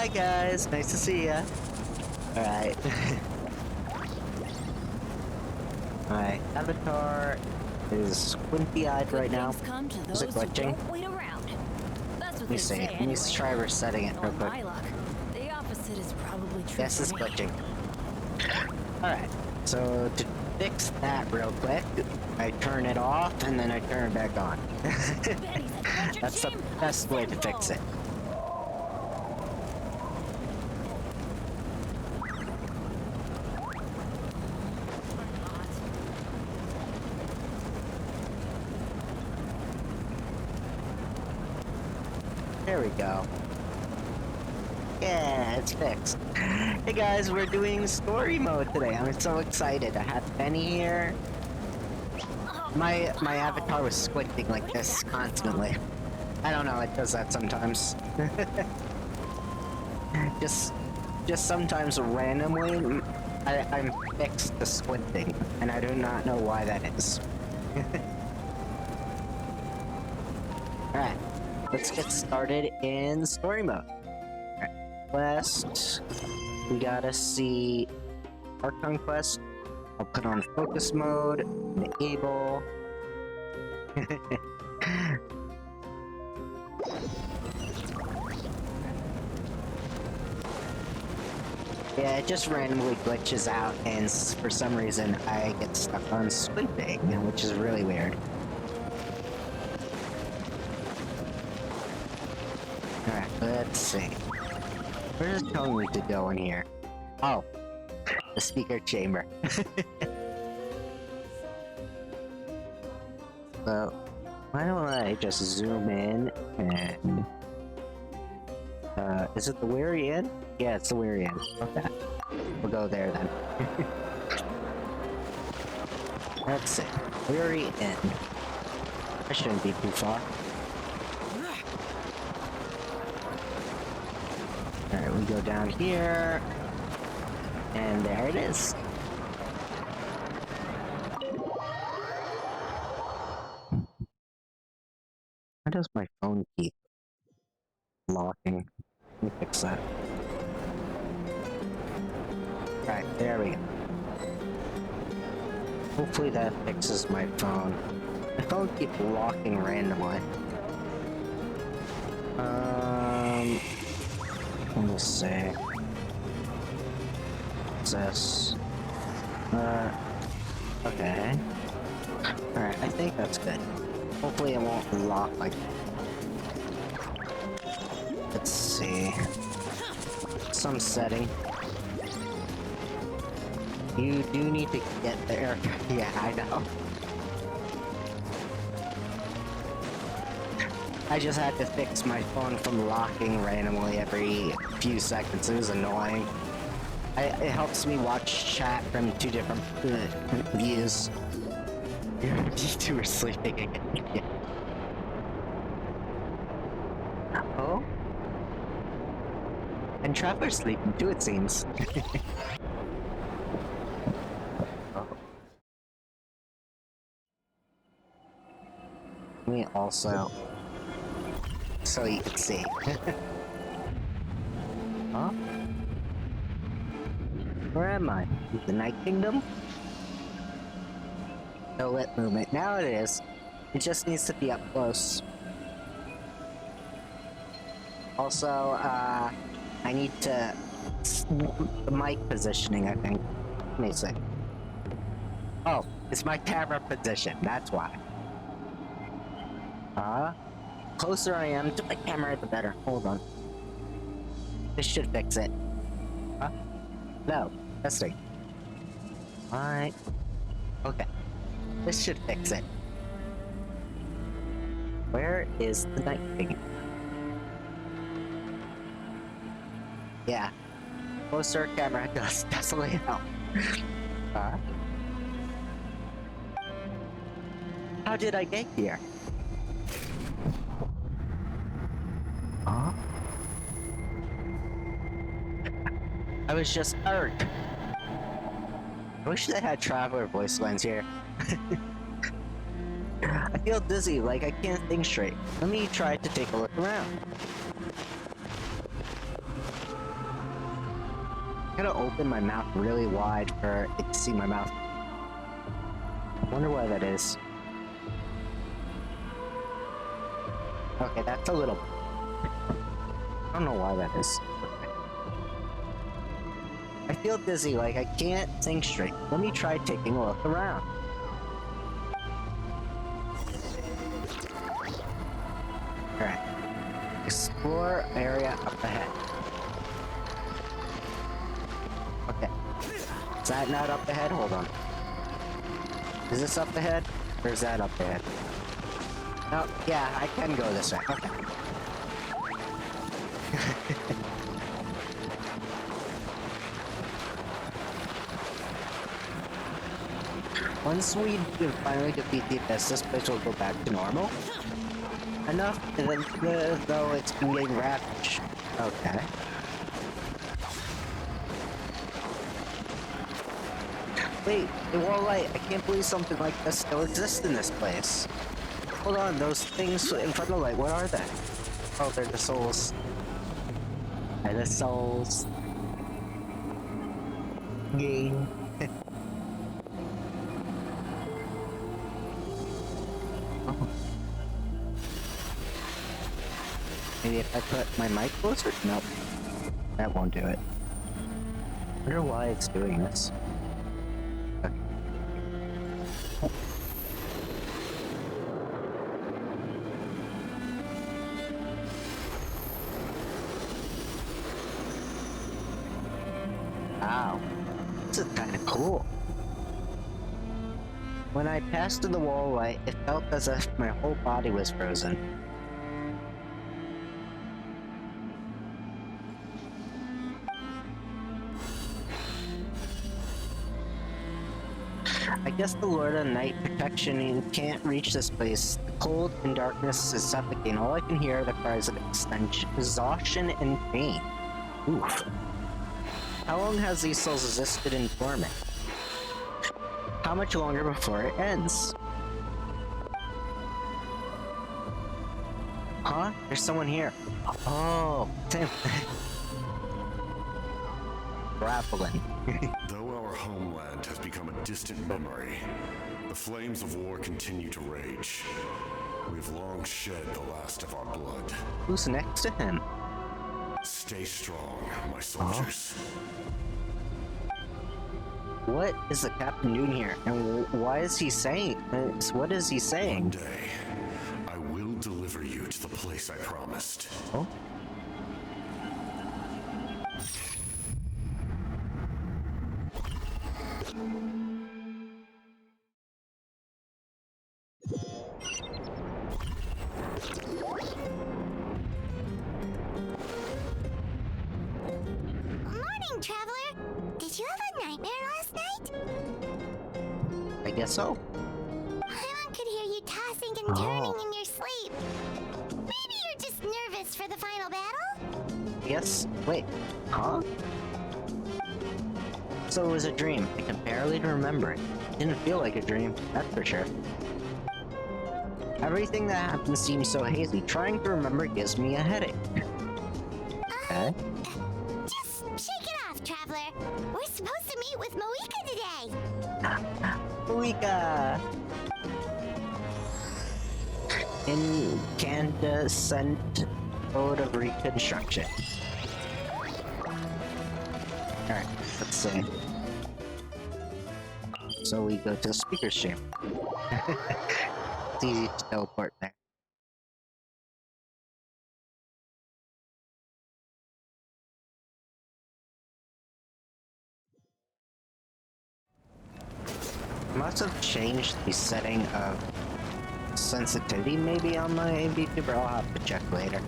Hi guys, nice to see ya. Alright. My avatar is squinty-eyed right now. Is it glitching? Let me see. Let me try resetting it real quick. The opposite is probably true. Yes, it's glitching. Alright, so to fix that real quick, I turn it off and then I turn it back on. That's the best way to fix it. There we go. Yeah, it's fixed. Hey guys, we're doing story mode today. I'm so excited. I have Benny here. My avatar was squinting like this constantly. I don't know, it does that sometimes. just sometimes randomly, I'm fixed to squinting, and I do not know why that is. Alright, let's get started in story mode. Quest. We gotta see Archon quest. I'll put on focus mode. Enable. Yeah, it just randomly glitches out, and for some reason I get stuck on squinting, which is really weird. Alright, let's see. Where is it telling me to go in here? Oh, the speaker chamber. So, why don't I just zoom in and... is it the Weary Inn? Yeah, it's the Weary Inn. Okay. We'll go there then. Let's see. Weary Inn. That shouldn't be too far. Alright, we go down here, and there it is. Why does my phone keep locking? Let me fix that. Alright, there we go. Hopefully that fixes my phone. My phone keeps locking randomly. Let me see. What's this? Okay. Alright, I think that's good. Hopefully it won't lock like... Let's see. Some setting. You do need to get there. Yeah, I know. I just had to fix my phone from locking randomly every few seconds. It was annoying. It helps me watch chat from two different views. You two are sleeping again. Oh? And Trevor's sleeping too, it seems. Oh. Me also... So you can see. Huh? Where am I? The Night Kingdom? No lit movement. Now it is. It just needs to be up close. Also, I need to... the mic positioning, I think. Let me see. Oh, it's my camera position. That's why. Closer I am to my camera, the better. Hold on. This should fix it. Huh? No. Testing. Alright. Okay. This should fix it. Where is the Night King? Yeah. Closer camera does definitely help. How did I get here? Huh? I was just hurt. I wish they had traveler voice lines here. I feel dizzy, like I can't think straight. Let me try to take a look around. gotta open my mouth really wide for it to see my mouth. Wonder why that is. Okay, that's a little... I don't know why that is. Okay. I feel dizzy, like I can't think straight. Let me try taking a look around. Alright. Explore area up ahead. Okay. Is that not up ahead? Hold on. Is this up ahead? Or is that up ahead? No, yeah, I can go this way. Okay. Once we finally defeat the abyss, this place will go back to normal. Enough, though it's been getting ravaged. Okay. Wait, the wall light. I can't believe something like this still exists in this place. Hold on, those things in front of the light, what are they? Oh, they're the souls. They're the souls. Yay. Oh. Maybe if I put my mic closer? Nope. That won't do it. I wonder why it's doing this. Okay. Wow. This is kinda cool. When I passed through the wall light, it felt as if my whole body was frozen. I guess the Lord of Night protection can't reach this place. The cold and darkness is suffocating. All I can hear are the cries of exhaustion and pain. Oof. How long has these souls existed in torment? How much longer before it ends? Huh? There's someone here. Oh, Tim. Grappling. Though our homeland has become a distant memory, the flames of war continue to rage. We've long shed the last of our blood. Who's next to him? Stay strong, my soldiers. What is the captain doing here? And why is he saying? What is he One saying? day, I will deliver you to the place I promised. Oh? Morning, traveler. Did you have a nightmare last night? I guess so. Paimon could hear you tossing and turning in your sleep. Maybe you're just nervous for the final battle? Yes. Wait. Huh? So it was a dream. I can barely remember it. Didn't feel like a dream, that's for sure. Everything that happened seems so hazy. Trying to remember gives me a headache. Okay. Just shake it off, traveler. We're supposed to meet with Moika today. Moika! Incandescent mode of reconstruction. Alright, let's see. So we go to the speaker's chamber. It's easy to teleport there. Must have changed the setting of sensitivity maybe on my VTuber. I'll have to check later.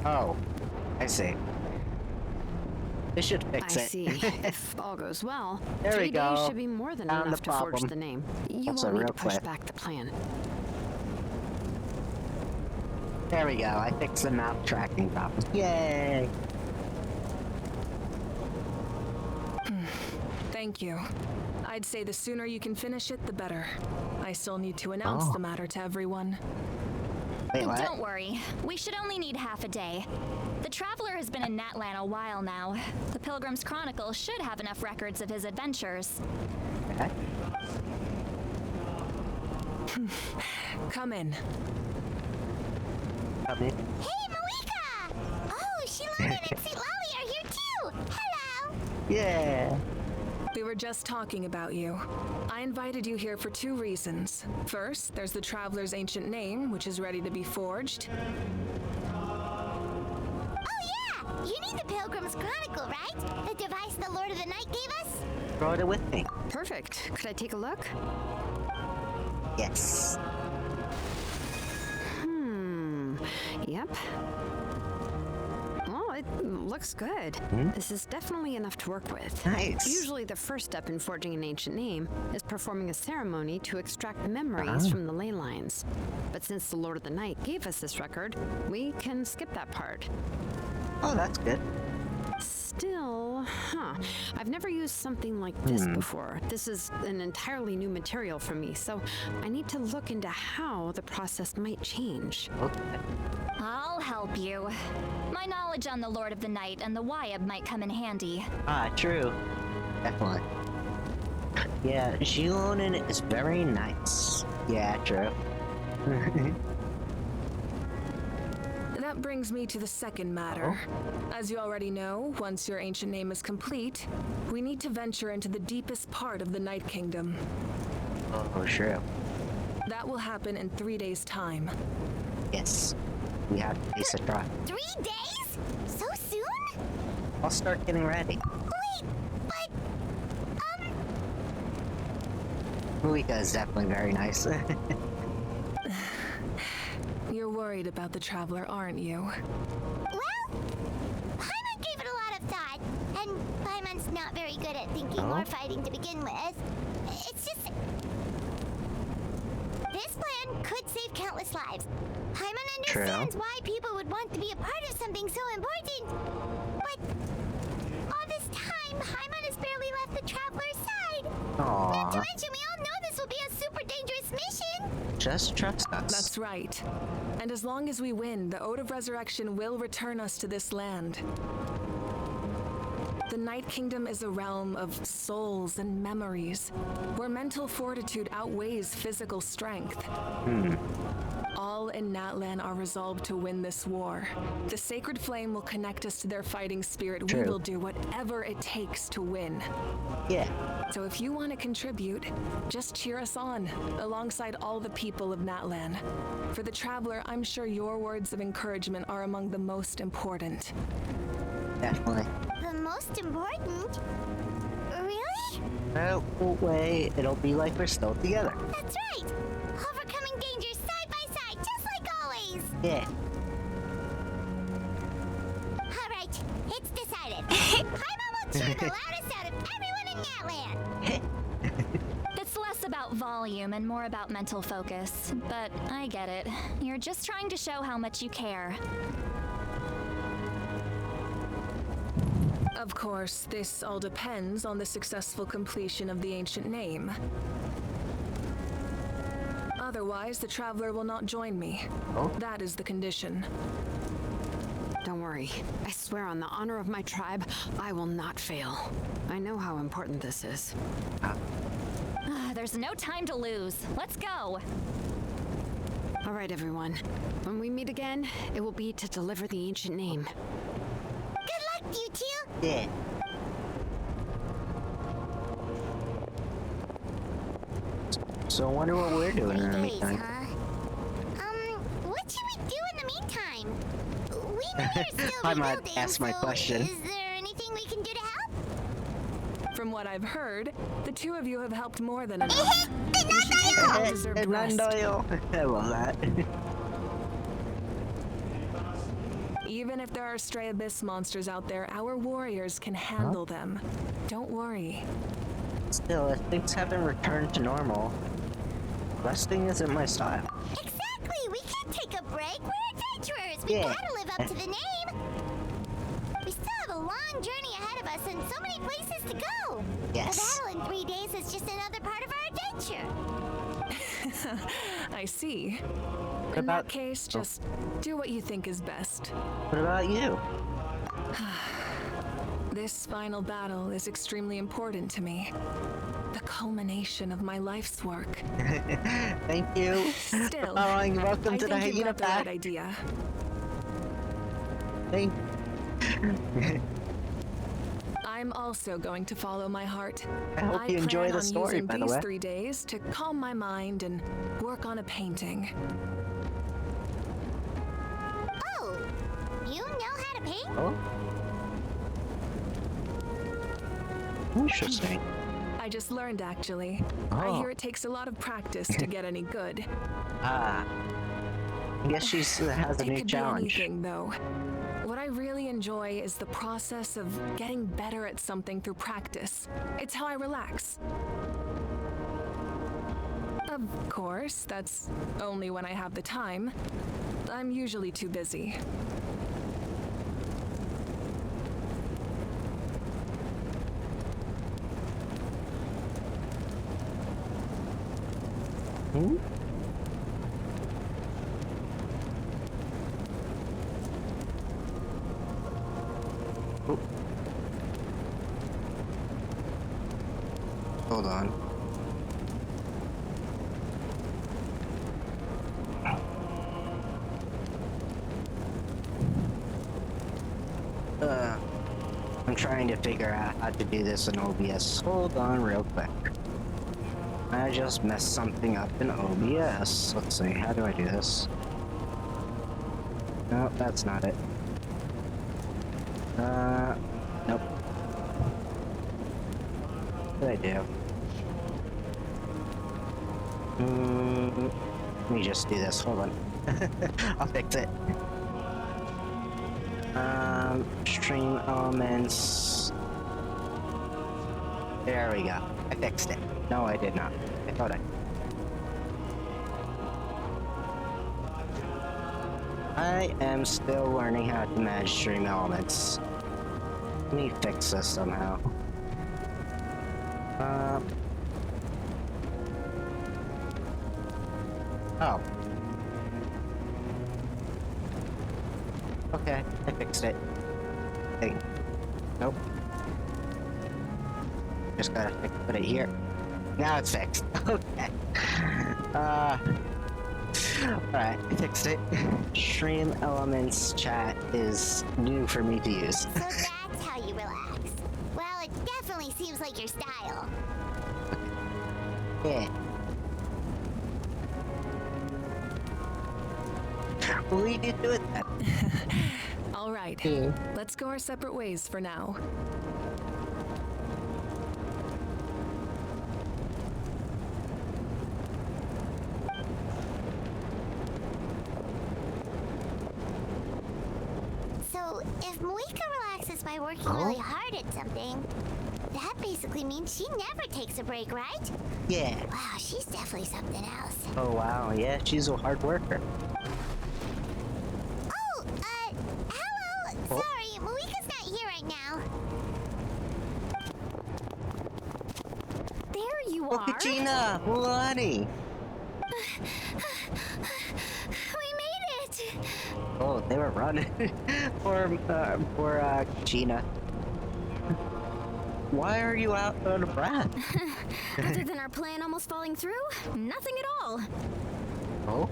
Oh, I see. This should fix I it. see. If all goes well, There we 3 days go. should be more than Found enough the to forge problem. the name. You Also, won't need real to push quick. back the plan. There we go. I fixed the map tracking problem. Yay! Thank Thank you. I'd say the sooner you can finish it, the better. I still need to announce the matter to everyone. Wait, what? Don't worry. We should only need half a day. The Traveler has been in Natlan a while now. The Pilgrim's Chronicle should have enough records of his adventures. Okay. Come in. Come in. Hey, Malika! Oh, Shilana and St. Lolly are here too! Hello! Yeah. We were just talking about you. I invited you here for 2 reasons. First, there's the Traveler's ancient name, which is ready to be forged. Oh yeah! You need the Pilgrim's Chronicle, right? The device the Lord of the Night gave us? Brought it with me. Perfect. Could I take a look? Yes. Yep. Well, it looks good. This is definitely enough to work with. Nice. Usually the first step in forging an ancient name is performing a ceremony to extract memories from the ley lines. But since the Lord of the Night gave us this record, we can skip that part. Oh, that's good. Still, I've never used something like this before. This is an entirely new material for me, so I need to look into how the process might change. Okay. I'll help you. My knowledge on the Lord of the Night and the Wyab might come in handy. Ah, true. Definitely. Yeah, Xilonen is very nice. Yeah, true. That brings me to the second matter. As you already know, once your ancient name is complete, we need to venture into the deepest part of the Night Kingdom. Oh, true. That will happen in 3 days' time. Yes. We have to face a try. 3 days? So soon? I'll start getting ready. Wait, but... Malika is definitely very nice. You're worried about the Traveler, aren't you? Well, Paimon gave it a lot of thought, and Paimon's not very good at thinking or fighting to begin with. It's just... This plan could save countless lives. Paimon understands why people would want to be a part of something so important. But all this time, Paimon has barely left the Traveler's side. Not to Aww. mention, we all know this will be a super dangerous mission. Just trust us. That's right. And as long as we win, the Ode of Resurrection will return us to this land. The Night Kingdom is a realm of souls and memories, where mental fortitude outweighs physical strength. All in Natlan are resolved to win this war. The sacred flame will connect us to their fighting spirit. True. We will do whatever it takes to win. Yeah. So if you want to contribute, just cheer us on, alongside all the people of Natlan. For the Traveler, I'm sure your words of encouragement are among the most important. Definitely. The most important? Really? No way. It'll be like we're still together. That's right! Overcoming dangers side by side, just like always! Yeah. Alright, it's decided. Paimon will cheer the loudest out of everyone in Natlan! It's less about volume and more about mental focus, but I get it. You're just trying to show how much you care. Of course, this all depends on the successful completion of the ancient name. Otherwise, the Traveler will not join me. That is the condition. Don't worry. I swear on the honor of my tribe, I will not fail. I know how important this is. There's no time to lose. Let's go. All right, everyone. When we meet again, it will be to deliver the ancient name. Good luck, you two! Yeah. So I wonder what we're doing in the 3 days, meantime. huh? What should we do in the meantime? We know you're still I might rebuilding, ask my so question. is there anything we can do to help? From what I've heard, the two of you have helped more than enough. You should take a well-deserved rest. I love that. Even if there are stray abyss monsters out there, our warriors can handle them. Don't worry. Still, if things haven't returned to normal, resting isn't my style. Exactly! We can't take a break! We're adventurers! We Yeah. gotta live up to the name! We still have a long journey ahead of us and so many places to go. Yes. The battle in 3 days is just another part of our adventure. I see. What In about that case, just do what you think is best. what about you? This final battle is extremely important to me. The culmination of my life's work. Thank you. Still, Welcome I to the think you've hyena got the right pack. idea. Thank. I'm also going to follow my heart. I hope you enjoy the plan on story, using by the these way. 3 days to calm my mind and work on a painting. Oh, you know how to paint? Oh. Interesting. I just learned, actually. Oh. I hear it takes a lot of practice to get any good. Ah. I guess she has a It new could challenge. be anything, though. What I really enjoy is the process of getting better at something through practice. It's how I relax. Of course, that's only when I have the time. I'm usually too busy. Hmm? Oh. Hold on. I'm trying to figure out how to do this in OBS. Hold on real quick. I just messed something up in OBS. Let's see, how do I do this? No, that's not it. Nope. What did I do? Let me just do this, hold on. I'll fix it. Stream elements. There we go. I fixed it. No, I did not. I thought I am still learning how to manage stream elements. Let me fix this somehow. Oh. Okay, I fixed it. Hey. Nope. Just gotta put it here. Now it's fixed. Okay. Alright, I fixed it. Stream elements chat is new for me to use. So that's how you relax. Well, it definitely seems like your style. Yeah. What will you do it then? All right, let's go our separate ways for now. So, if Moika relaxes by working really hard at something, that basically means she never takes a break, right? Yeah. Wow, she's definitely something else. Oh wow, yeah, she's a hard worker. Oh, hello! Oh. Sorry, Moika's not here right now. There you Look are. at Gina! Milani! We made it! Oh, they were running. poor Gina. Why are you out of breath? Other than our plan almost falling through, nothing at all. Oh?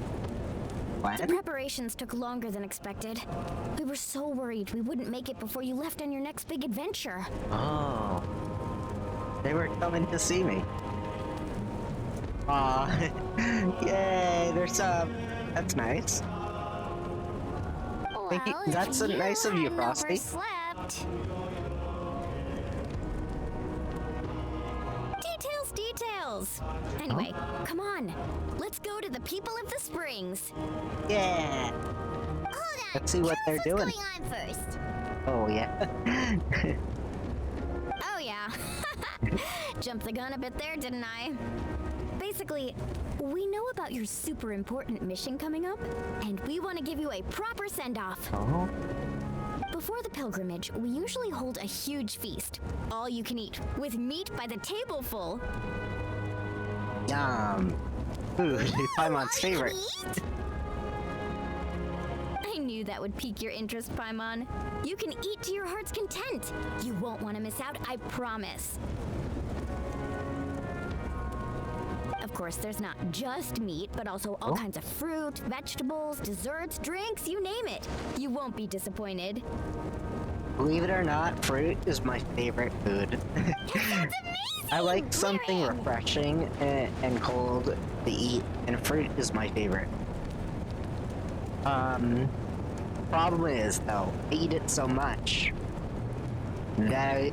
The What? preparations took longer than expected. We were so worried we wouldn't make it before you left on your next big adventure. Oh. They were coming to see me. Aw. Yay, there's that's nice. Thank you. Well, That's so nice of you, hadn't Frosty. overslept. Details. Anyway, come on. Let's go to the people of the springs. Yeah. Hold on. Let's see what they're Tell us doing. what's going on first. Oh yeah. Oh yeah. Jumped the gun a bit there, didn't I? Basically, we know about your super important mission coming up, and we want to give you a proper send-off. Oh. Before the pilgrimage, we usually hold a huge feast. All you can eat, with meat by the tableful. Yum. Food, Paimon's favorite. Eat? I knew that would pique your interest, Paimon. You can eat to your heart's content. You won't want to miss out, I promise. Of course, there's not just meat, but also all kinds of fruit, vegetables, desserts, drinks, you name it. You won't be disappointed. Believe it or not, fruit is my favorite food. That sounds amazing! I like something Wherein? refreshing and cold to eat, and fruit is my favorite. Problem is, though, I eat it so much that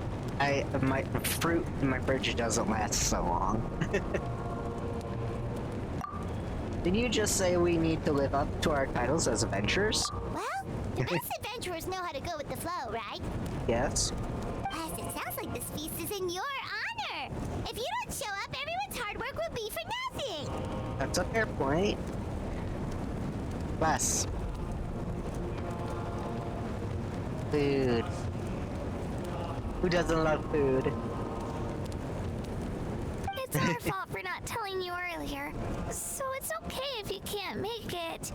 my fruit in my fridge doesn't last so long. Did you just say we need to live up to our titles as adventurers? Well, the best adventurers know how to go with the flow, right? Yes. Plus, it sounds like this feast is in your honor. If you don't show up, everyone's hard work will be for nothing. That's a fair point. Less. Food. Who doesn't love food? It's our fault for not telling you earlier, so it's okay if you can't make it.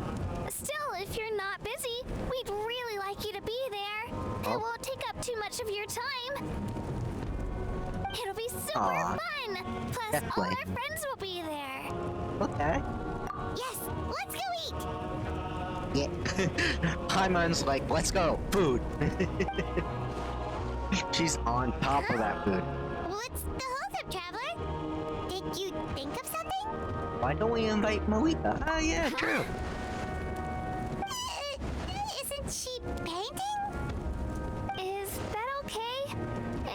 Still, if you're not busy, we'd really like you to be there. It won't take up too much of your time. It'll be super Aw, fun. Plus, definitely. all our friends will be there. Okay. Yes, let's go eat. Yeah. Paimon's like, let's go, food. She's on top of that food. What's the hold-up, traveler? Did you think of something? Why don't we invite Malika? Oh yeah, true. Isn't she painting? Is that okay?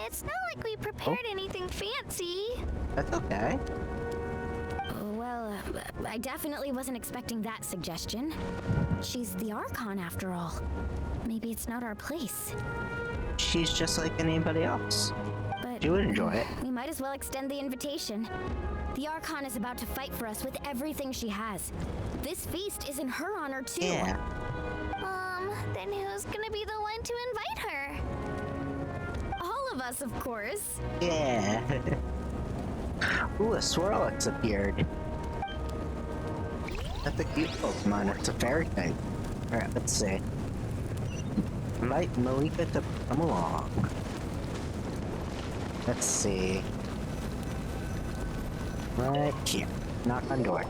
It's not like we prepared anything fancy. That's okay. Well, I definitely wasn't expecting that suggestion. She's the Archon after all. Maybe it's not our place. She's just like anybody else. But She would enjoy it. we might as well extend the invitation. The Archon is about to fight for us with everything she has. This feast is in her honor too. Yeah. Then who's gonna be the one to invite her? All of us, of course. Yeah. Ooh, a Swirlix appeared. That's a cute Pokemon. It's a fairy type. Alright, let's see. Invite Malika to come along. Let's see. Right here. Knock on door.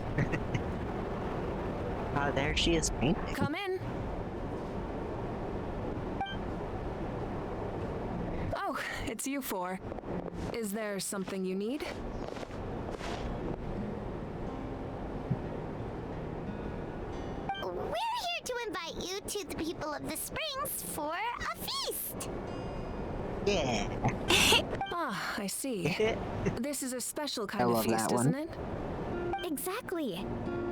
There she is painting. Come in. Oh, it's you four. Is there something you need? We're here to invite you to the people of the Springs for a feast. Yeah. Ah, I see. This is a special I kind of love feast, that one. isn't it? Exactly.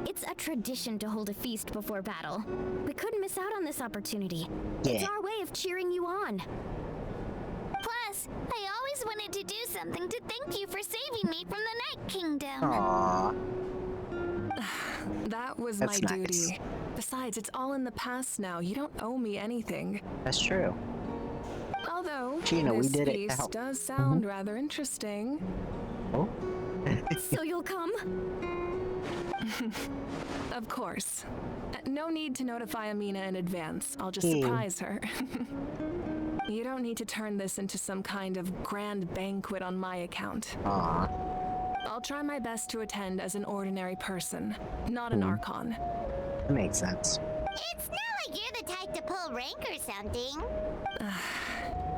It's a tradition to hold a feast before battle. We couldn't miss out on this opportunity. It's Yeah. our way of cheering you on. Plus, I always wanted to do something to thank you for saving me from the Night Kingdom. Aww. That was That's my nice. duty. Besides, it's all in the past now. You don't owe me anything. That's true. Although, Gina, we this did it to feast help. does sound rather interesting. Oh? So you'll come? Of course. No need to notify Amina in advance. I'll just Hmm. surprise her. You don't need to turn this into some kind of grand banquet on my account. Aw. I'll try my best to attend as an ordinary person, not an Hmm. Archon. That makes sense. It's not like you're the type to pull rank or something.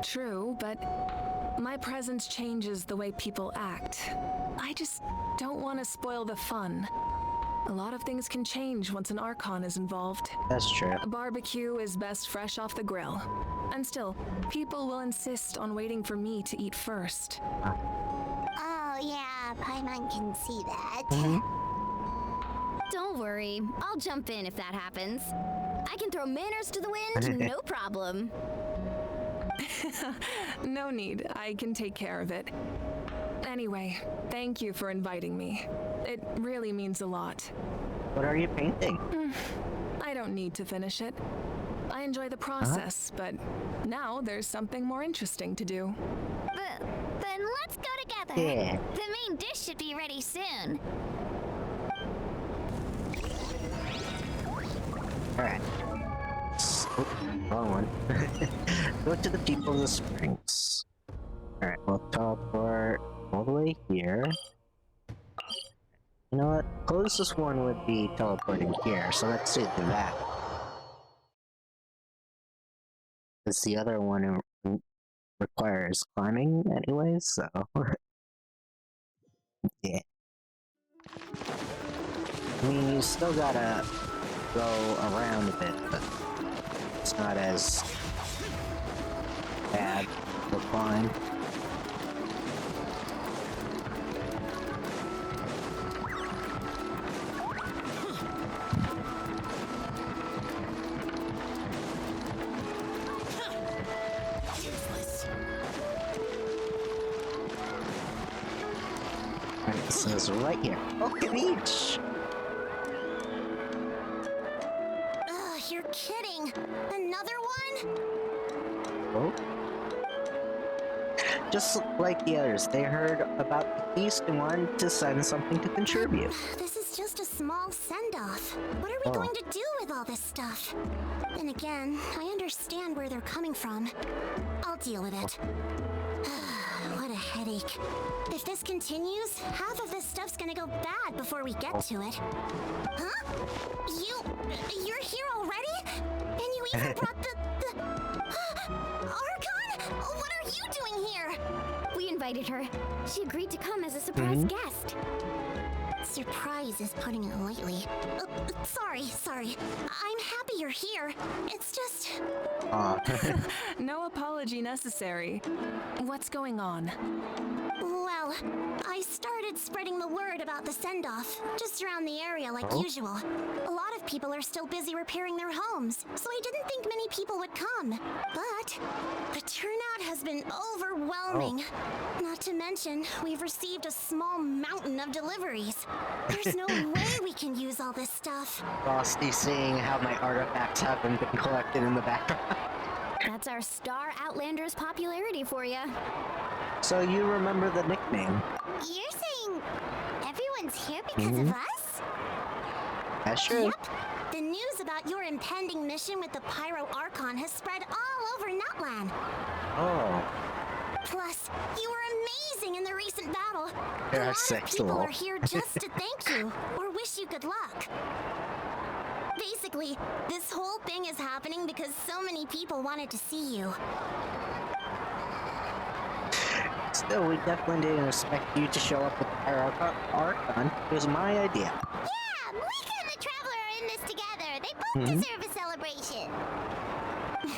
True, but my presence changes the way people act. I just don't want to spoil the fun. A lot of things can change once an Archon is involved. That's true. A barbecue is best fresh off the grill. And still, people will insist on waiting for me to eat first. Oh yeah, Paimon can see that. Don't worry, I'll jump in if that happens. I can throw manners to the wind, no problem. No need, I can take care of it. Anyway, thank you for inviting me. It really means a lot. What are you painting? I don't need to finish it. I enjoy the process, but now there's something more interesting to do. Then let's go together. Yeah. The main dish should be ready soon. Alright. Oh, wrong one. Go to the People of the Springs. Alright, we'll teleport all the way here. You know what? Closest one would be teleporting here, so let's do that. Because the other one requires climbing anyway, so... yeah. I mean, you still gotta go around a bit, but it's not as bad to climb. Alright, it says right here. Okay, beach! Ugh, you're kidding. Another one? Oh. Just like the others, they heard about the feast and wanted to send something to contribute. This is just a small send-off. What are we going to do with all this stuff? Then again, I understand where they're coming from. I'll deal with it. What a headache. If this continues, half of this stuff's gonna go bad before we get to it. Huh? You're here already? And you even brought the... Archon? What are you doing here? We invited her. She agreed to come as a surprise guest. Surprise is putting it lightly. Sorry. I'm happy you're here. It's just... No apology necessary. What's going on? Well, I started spreading the word about the send-off, just around the area like usual. A lot of people are still busy repairing their homes, so I didn't think many people would come. But the turnout has been overwhelming. Not to mention, we've received a small mountain of deliveries. There's no way we can use all this stuff. Frosty seeing how my artifacts haven't been collected in the background. That's our star Outlander's popularity for you. So you remember the nickname? You're saying everyone's here because of us? That's true. Yep. The news about your impending mission with the Pyro Archon has spread all over Nutland. Oh. Plus, you were amazing in the recent battle. There A are lot of 6 people lol. are here just to thank you or wish you good luck. Basically, this whole thing is happening because so many people wanted to see you. Still, we definitely didn't expect you to show up with our Archon. It was my idea. Yeah, Malika and the Traveler are in this together. They both deserve a celebration.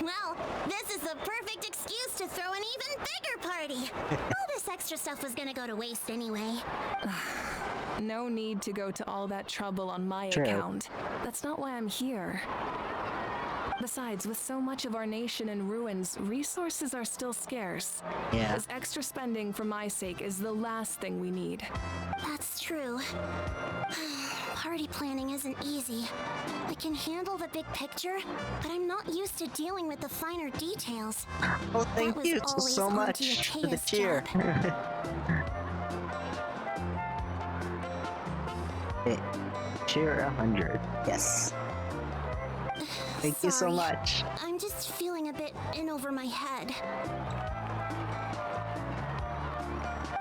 Well, this is the perfect excuse to throw an even bigger party. All this extra stuff was gonna go to waste anyway. No need to go to all that trouble on my True. account. That's not why I'm here. Besides, with so much of our nation in ruins, resources are still scarce. Yeah. This extra spending for my sake is the last thing we need. That's true. Party planning isn't easy. I can handle the big picture, but I'm not used to dealing with the finer details. Oh, thank was you always so Auntie much for the Atea's cheer. Cheer 100. Yes. Thank you so Sorry. much. I'm just feeling a bit in over my head.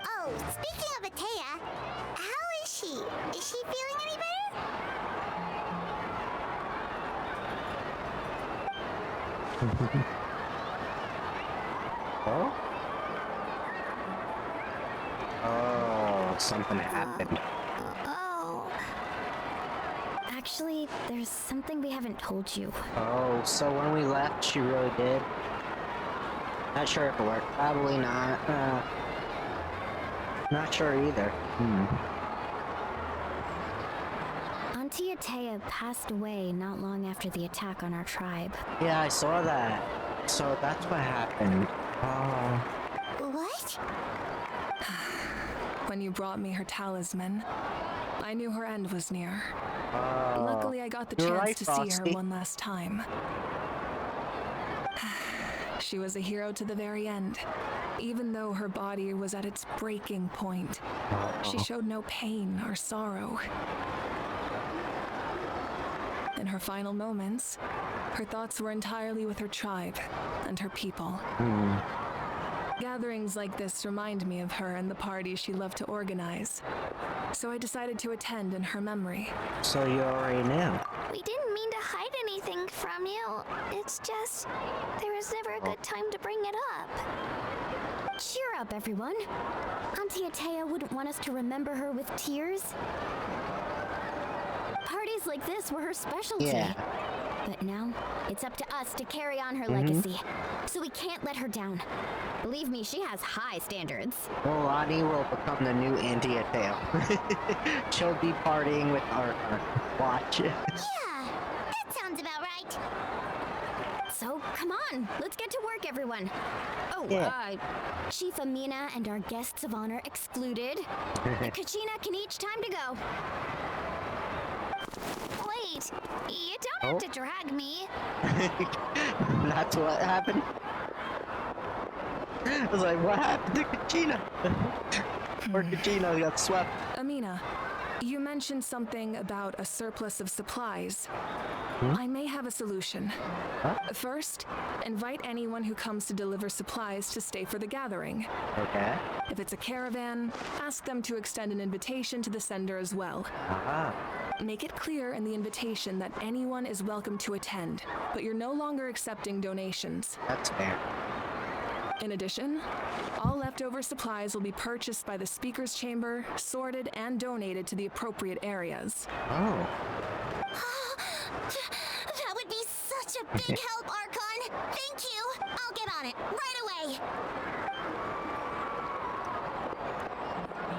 Oh, speaking of Atea, how is she? Is she feeling any better? Oh? Oh, something happened. Oh. Actually, there's something we haven't told you. Oh, so when we left, she really did? Not sure if it worked. Probably not. Not sure either. Auntie Atea passed away not long after the attack on our tribe. Yeah, I saw that. So that's what happened. Oh. What? When you brought me her talisman, I knew her end was near. Oh. Luckily, I got the You're chance right, to see her Frosty. one last time. She was a hero to the very end. Even though her body was at its breaking point, she showed no pain or sorrow. In her final moments, her thoughts were entirely with her tribe and her people. Gatherings like this remind me of her and the parties she loved to organize. So I decided to attend in her memory. So you already knew. We didn't mean to hide anything from you. It's just, there was never a good time to bring it up. Cheer up, everyone. Auntie Atea wouldn't want us to remember her with tears. Parties like this were her specialty. Yeah. But now, it's up to us to carry on her legacy. So we can't let her down. Believe me, she has high standards. Lonnie will become the new Auntie Atea. She'll be partying with Archon. Watch. Yeah, that sounds about right. So, come on, let's get to work, everyone. Oh, Yeah. Chief Amina and our guests of honor excluded. The Kachina can each time to go. Wait, you don't have to drag me. That's what happened. I was like, what happened to Kachina? Poor Kachina got swept. Amina, you mentioned something about a surplus of supplies. I may have a solution. Huh? First, invite anyone who comes to deliver supplies to stay for the gathering. Okay. If it's a caravan, ask them to extend an invitation to the sender as well. Aha. Make it clear in the invitation that anyone is welcome to attend, but you're no longer accepting donations. That's fair. In addition, all leftover supplies will be purchased by the speaker's chamber, sorted, and donated to the appropriate areas. Oh. That would be such a big help, Archon. Thank you. I'll get on it right away.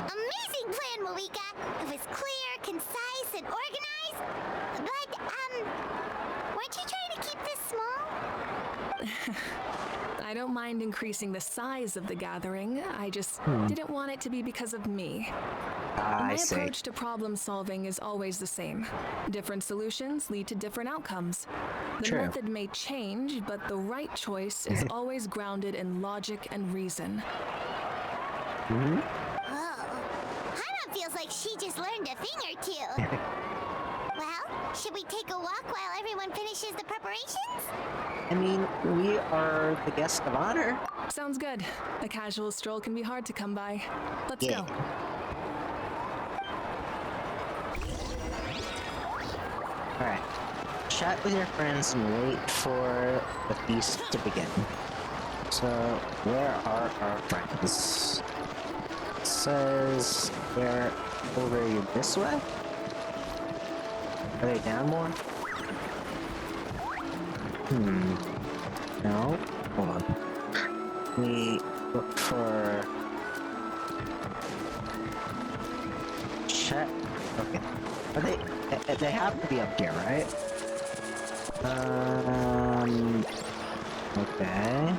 Amazing plan, Malika. It was clear, concise, and organized. But, weren't you trying to keep this small? I don't mind increasing the size of the gathering. I just didn't want it to be because of me. I My see. approach to problem solving is always the same. Different solutions lead to different outcomes. The True. method may change, but the right choice is always grounded in logic and reason. Oh, Haima feels like she just learned a thing or two. Well, should we take a walk while everyone finishes the preparations? I mean, we are the guest of honor. Sounds good. A casual stroll can be hard to come by. Let's Yeah. go. Alright. Chat with your friends and wait for the feast to begin. So, where are our friends? It says they're over this way? Are they down more? No? Hold on. We look for... Chat? Okay. Are they have to be up here, right? Okay.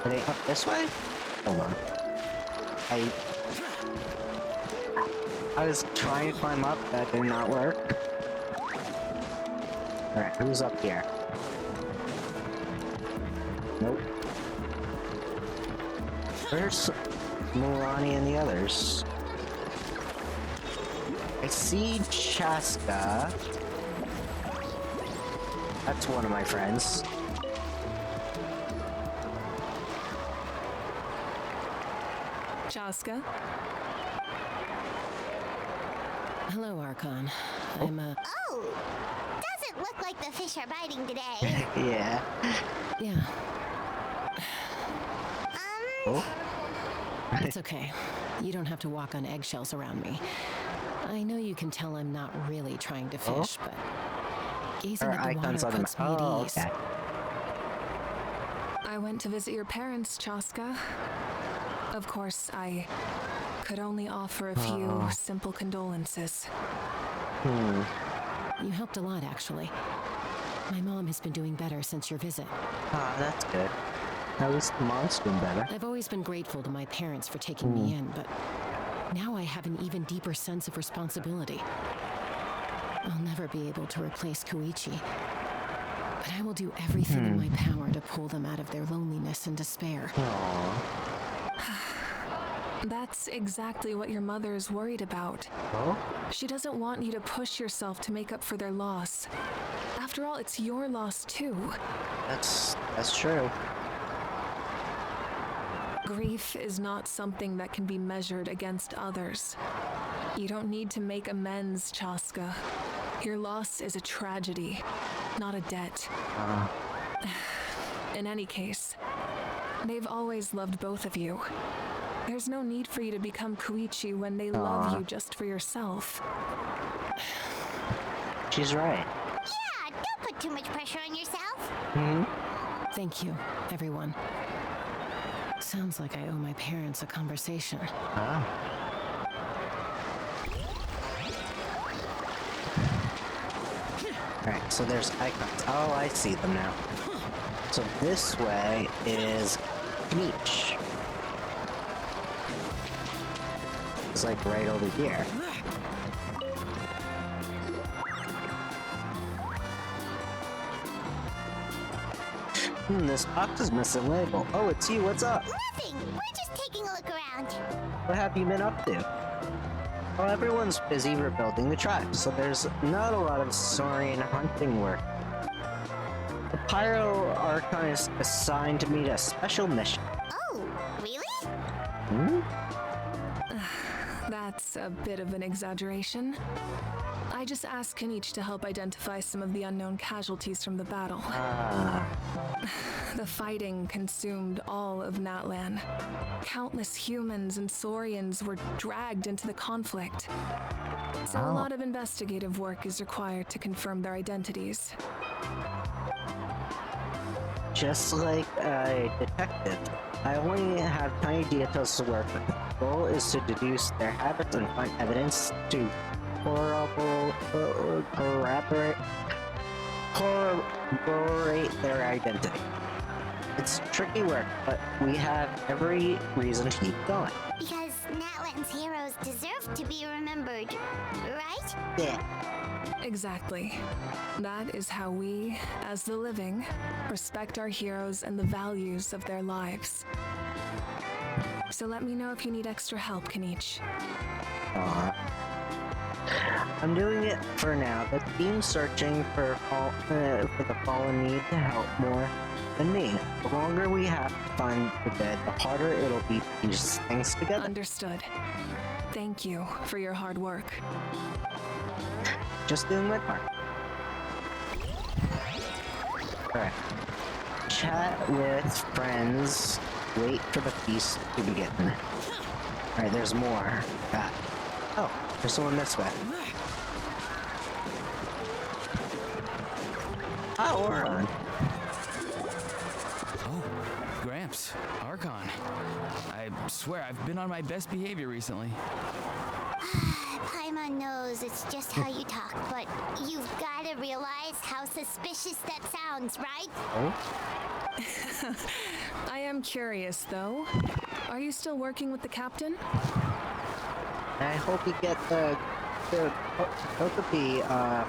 Are they up this way? Hold on. I was trying to climb up, that did not work. Alright, who's up here? Nope. Where's Mulani and the others? I see Chaska. That's one of my friends. Chaska? Hello, Archon. I'm Oh, doesn't look like the fish are biting today. Yeah. yeah, Oh? it's okay. You don't have to walk on eggshells around me. I know you can tell I'm not really trying to fish, but gazing Her at the icons water on the puts me at ease. okay. I went to visit your parents, Chaska. Of course, I could only offer a few simple condolences. You helped a lot, actually. My mom has been doing better since your visit. Ah, that's good. At least the mom's been better. I've always been grateful to my parents for taking me in, but now I have an even deeper sense of responsibility. I'll never be able to replace Koichi. but I will do everything in my power to pull them out of their loneliness and despair. Aww. That's exactly what your mother is worried about. Oh? She doesn't want you to push yourself to make up for their loss. After all, it's your loss too. That's true. Grief is not something that can be measured against others. You don't need to make amends, Chaska. Your loss is a tragedy, not a debt. In any case, they've always loved both of you. There's no need for you to become Koichi when they love you just for yourself. She's right. Yeah, don't put too much pressure on yourself. Thank you, everyone. Sounds like I owe my parents a conversation. Alright, so there's icons. Oh, I see them now. So this way is Beach. It's like right over here. This box is missing label. Oh, it's you. What's up? Nothing. We're just taking a look around. What have you been up to? Well, everyone's busy rebuilding the tribe, so there's not a lot of Saurian hunting work. The Pyro Archon is assigned to meet a special mission. Oh, really? That's a bit of an exaggeration. I just asked Kenichi to help identify some of the unknown casualties from the battle. The fighting consumed all of Natlan. Countless humans and Saurians were dragged into the conflict. So a lot of investigative work is required to confirm their identities. Just like a detective, I only have tiny details to work with. The goal is to deduce their habits and find evidence to corroborate their identity. It's tricky work, but we have every reason to keep going. Because Natlan's heroes deserve to be remembered, right? Yeah. Exactly. That is how we, as the living, respect our heroes and the values of their lives. So let me know if you need extra help, Kenichi. I'm doing it for now. The team's searching for the fallen need to help more than me. The longer we have to find the dead, the harder it'll be to piece things together. Understood. Thank you for your hard work. Just doing my part. Alright. Chat with friends. Wait for the feast to begin. Alright, there's more. Oh, there's someone this way. Oh, Oron. Oh, Gramps, Archon. I swear I've been on my best behavior recently. Paimon knows it's just how you talk, but you've got to realize how suspicious that sounds, right? Oh? I am curious, though. Are you still working with the captain? I hope you get the Togepi,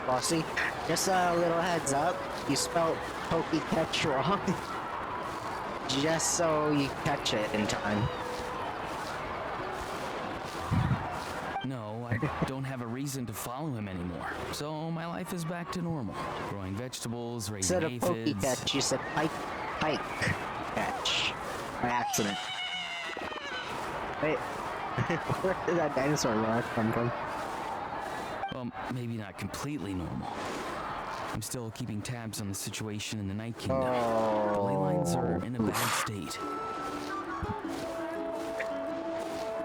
Bossy. Just a little heads up, you spelled Pokecatch wrong. Just so you catch it in time. No, I don't have a reason to follow him anymore. So my life is back to normal. Growing vegetables, raising Instead of aphids. Pokecatch, you said Pike Catch. By accident. Wait, where did that dinosaur rock come from? Well, maybe not completely normal. I'm still keeping tabs on the situation in the Night Kingdom. The ley lines are in a bad state.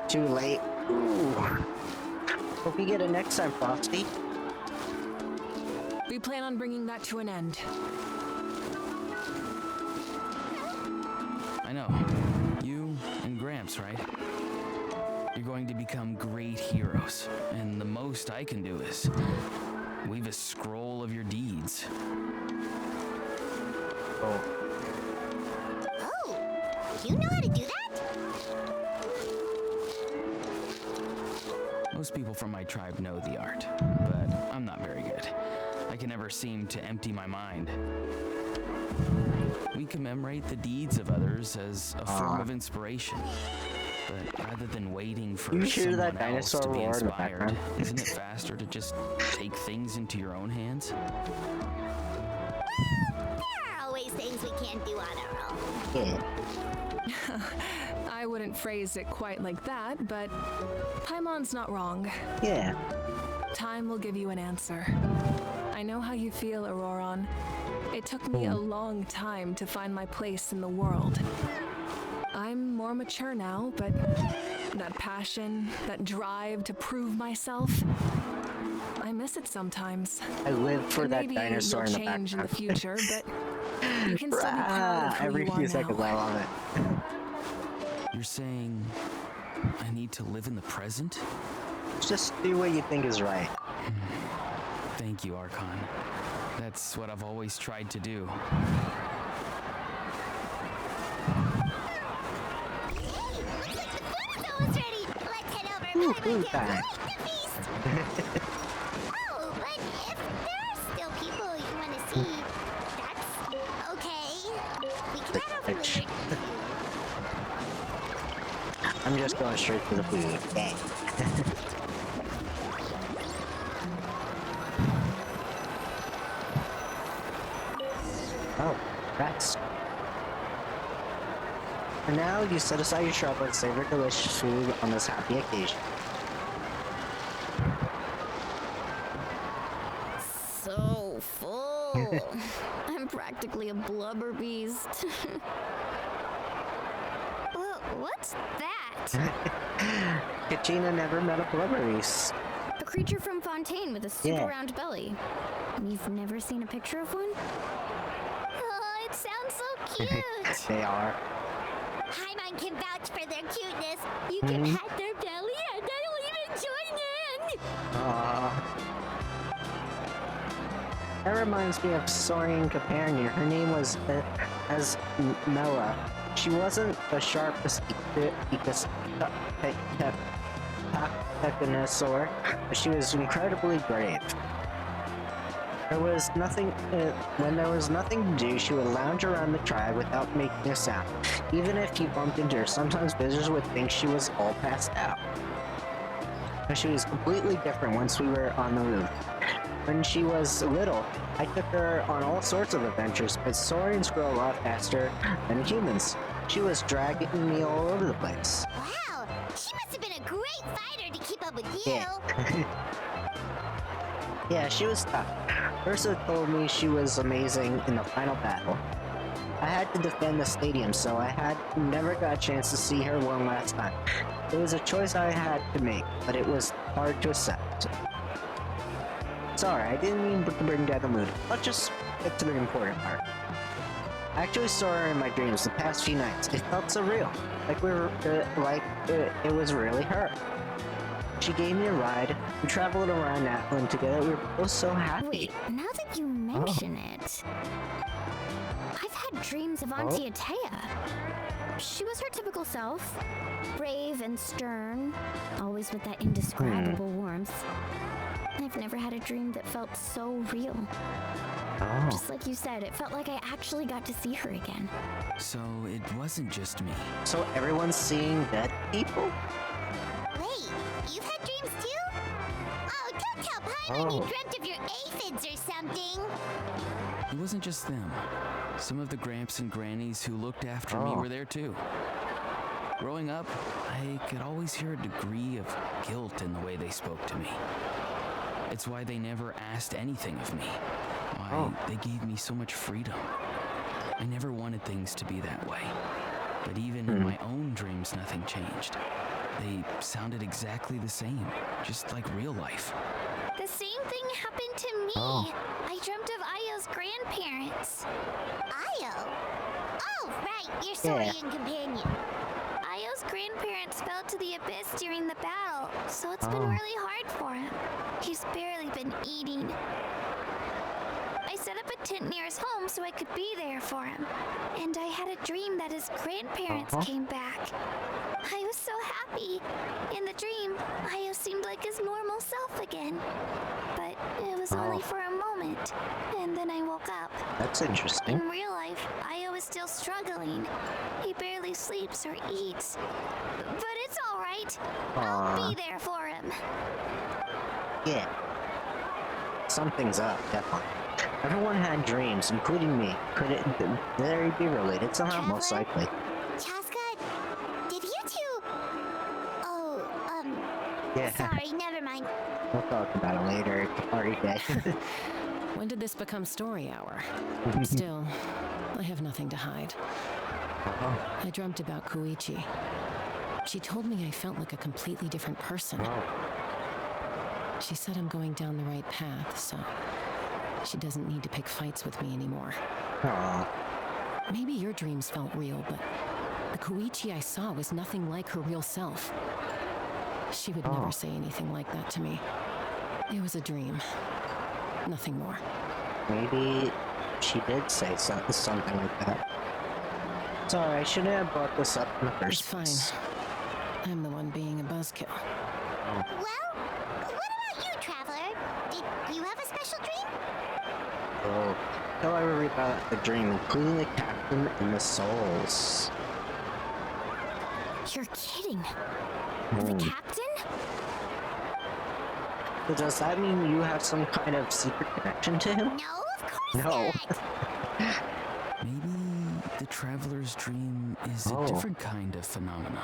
Too late. Ooh. Hope you get it next time, Frosty. We plan on bringing that to an end. I know. You and Gramps, right? You're going to become great heroes, and the most I can do is weave a scroll of your deeds. Oh. Oh, you know how to do that? Most people from my tribe know the art, but I'm not very good. I can never seem to empty my mind. We commemorate the deeds of others as a form of inspiration. But rather than waiting for You sure someone that else dinosaur to be roar in the inspired, background? isn't it faster to just take things into your own hands? There are always things we can't do on our own. Yeah. I wouldn't phrase it quite like that, but Paimon's not wrong. Yeah. Time will give you an answer. I know how you feel, Auroron. It took me a long time to find my place in the world. I'm more mature now, but that passion, that drive to prove myself, I miss it sometimes. I live for that Maybe dinosaur in you'll the change in the background. future, but you can still be proud of who Every you are few seconds, now. I love it. You're saying I need to live in the present? Just do what you think is right. Thank you, Archon. That's what I've always tried to do. Hey, looks like the food is almost ready. Let's head over Ooh, and food get time. right to feast. Oh, but if there are still people you want to see, that's okay. We can head over later. I'm just going straight for the food. Yeah. Oh, rats. For now, you set aside your trouble and savor delicious food on this happy occasion. So full. I'm practically a blubber beast. Well, what's that? Katrina never met a blubberies. A creature from Fontaine with a super Yeah. round belly. You've never seen a picture of one? Oh, it sounds so cute. They are. Paimon can vouch for their cuteness. You can pat their belly and I'll even join in. That reminds me of Saurian companion. Her name was Mela. She wasn't the sharpest echinosaur, but she was incredibly brave. There was nothing. When there was nothing to do, she would lounge around the tribe without making a sound. Even if you bumped into her, sometimes visitors would think she was all passed out. But she was completely different once we were on the roof. When she was little, I took her on all sorts of adventures, but saurians grow a lot faster than humans. She was dragging me all over the place. Wow, she must have been a great fighter to keep up with you. Yeah. Yeah, she was tough. Ursa told me she was amazing in the final battle. I had to defend the stadium, so I had never got a chance to see her one last time. It was a choice I had to make, but it was hard to accept. Sorry, I didn't mean to bring down the mood. Let's just get to the important part. I actually saw her in my dreams the past few nights. It felt so real, like it was really her. She gave me a ride. We traveled around Natlan together. We were both so happy. Wait, now that you mention it, I've had dreams of Auntie Atea. She was her typical self, brave and stern, always with that indescribable warmth. I've never had a dream that felt so real. Oh. Just like you said, it felt like I actually got to see her again. So it wasn't just me. So everyone's seeing dead people? Wait, you've had dreams too? Oh, don't tell Paimon you Oh. dreamt of your aphids or something. It wasn't just them. Some of the Gramps and Grannies who looked after me Oh. were there too. Growing up, I could always hear a degree of guilt in the way they spoke to me. It's why they never asked anything of me. Why they gave me so much freedom. I never wanted things to be that way. But even in my own dreams, nothing changed. They sounded exactly the same, just like real life. The same thing happened to me. Oh. I dreamt of Io's grandparents. Io? Oh, right, your Saurian companion. Io's grandparents fell to the abyss during the battle, so it's been really hard for him. He's barely been eating. I set up a tent near his home so I could be there for him. And I had a dream that his grandparents came back. I was so happy. In the dream, Io seemed like his normal self again. But it was only for a moment. moment. And then I woke up. That's interesting. In real life, Io is still struggling. He barely sleeps or eats. But it's alright. I'll be there for him. Yeah. Something's up, definitely. Everyone had dreams, including me. Could they be related somehow? Most likely. Chaska, did you two... Oh, Yeah. sorry, never mind. We'll talk about it later. It's a party day. When did this become story hour? Still, I have nothing to hide. I dreamt about Koichi. She told me I felt like a completely different person. She said I'm going down the right path, so she doesn't need to pick fights with me anymore. Maybe your dreams felt real, but the Koichi I saw was nothing like her real self. She would never say anything like that to me. It was a dream. Nothing more. Maybe she did say something like that. Sorry, I shouldn't have brought this up in the first place. It's fine. I'm the one being a buzzkill. Well, what about you, Traveler? Did you have a special dream? Oh, tell everybody about the dream, including the captain and the souls. You're kidding. The captain? So does that mean you have some kind of secret connection to him? No, of course No. not. Maybe the traveler's dream is a different kind of phenomenon.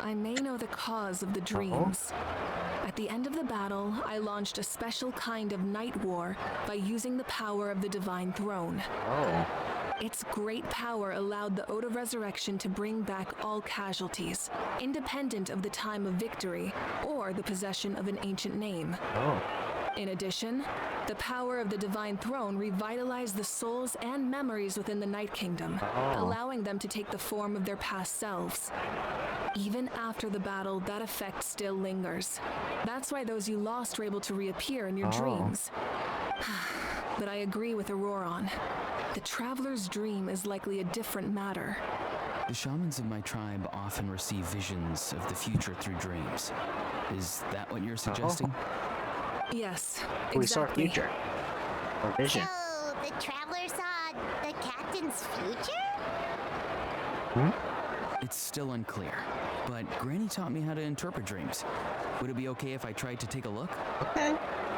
I may know the cause of the dreams. At the end of the battle, I launched a special kind of night war by using the power of the Divine Throne. Its great power allowed the Ode of Resurrection to bring back all casualties, independent of the time of victory or the possession of an ancient name. In addition, the power of the Divine Throne revitalized the souls and memories within the Night Kingdom, allowing them to take the form of their past selves. Even after the battle, that effect still lingers. That's why those you lost were able to reappear in your dreams. But I agree with Auroron. The Traveler's dream is likely a different matter. The shamans of my tribe often receive visions of the future through dreams. Is that what you're suggesting? Yes, exactly. We saw future. Or vision. So, the Traveler saw the captain's future? It's still unclear, but Granny taught me how to interpret dreams. Would it be okay if I tried to take a look? Okay.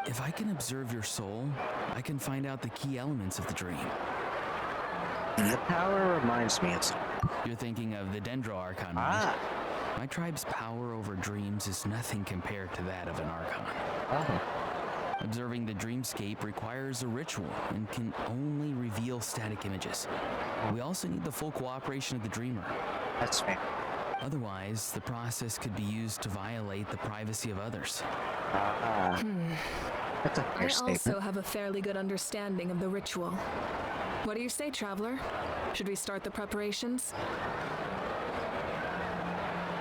If I can observe your soul, I can find out the key elements of the dream. The power reminds me of something. You're thinking of the Dendro Archon, right? My tribe's power over dreams is nothing compared to that of an Archon. Observing the dreamscape requires a ritual and can only reveal static images. We also need the full cooperation of the dreamer. That's fair. Otherwise, the process could be used to violate the privacy of others. That's a fair I statement. also have a fairly good understanding of the ritual. What do you say, Traveler? Should we start the preparations?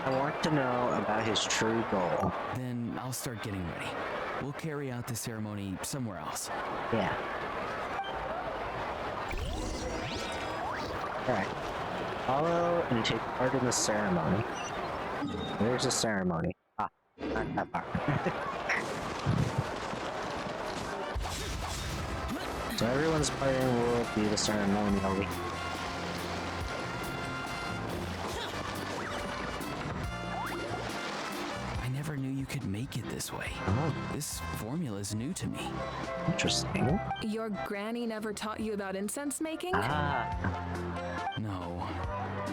I want to know about his true goal. Then I'll start getting ready. We'll carry out the ceremony somewhere else. Yeah. Alright. Follow and take part in the ceremony. There's a ceremony. Not that far. So everyone's party will be the ceremonially. I never knew you could make it this way. This formula is new to me. Interesting. Your granny never taught you about incense making? No.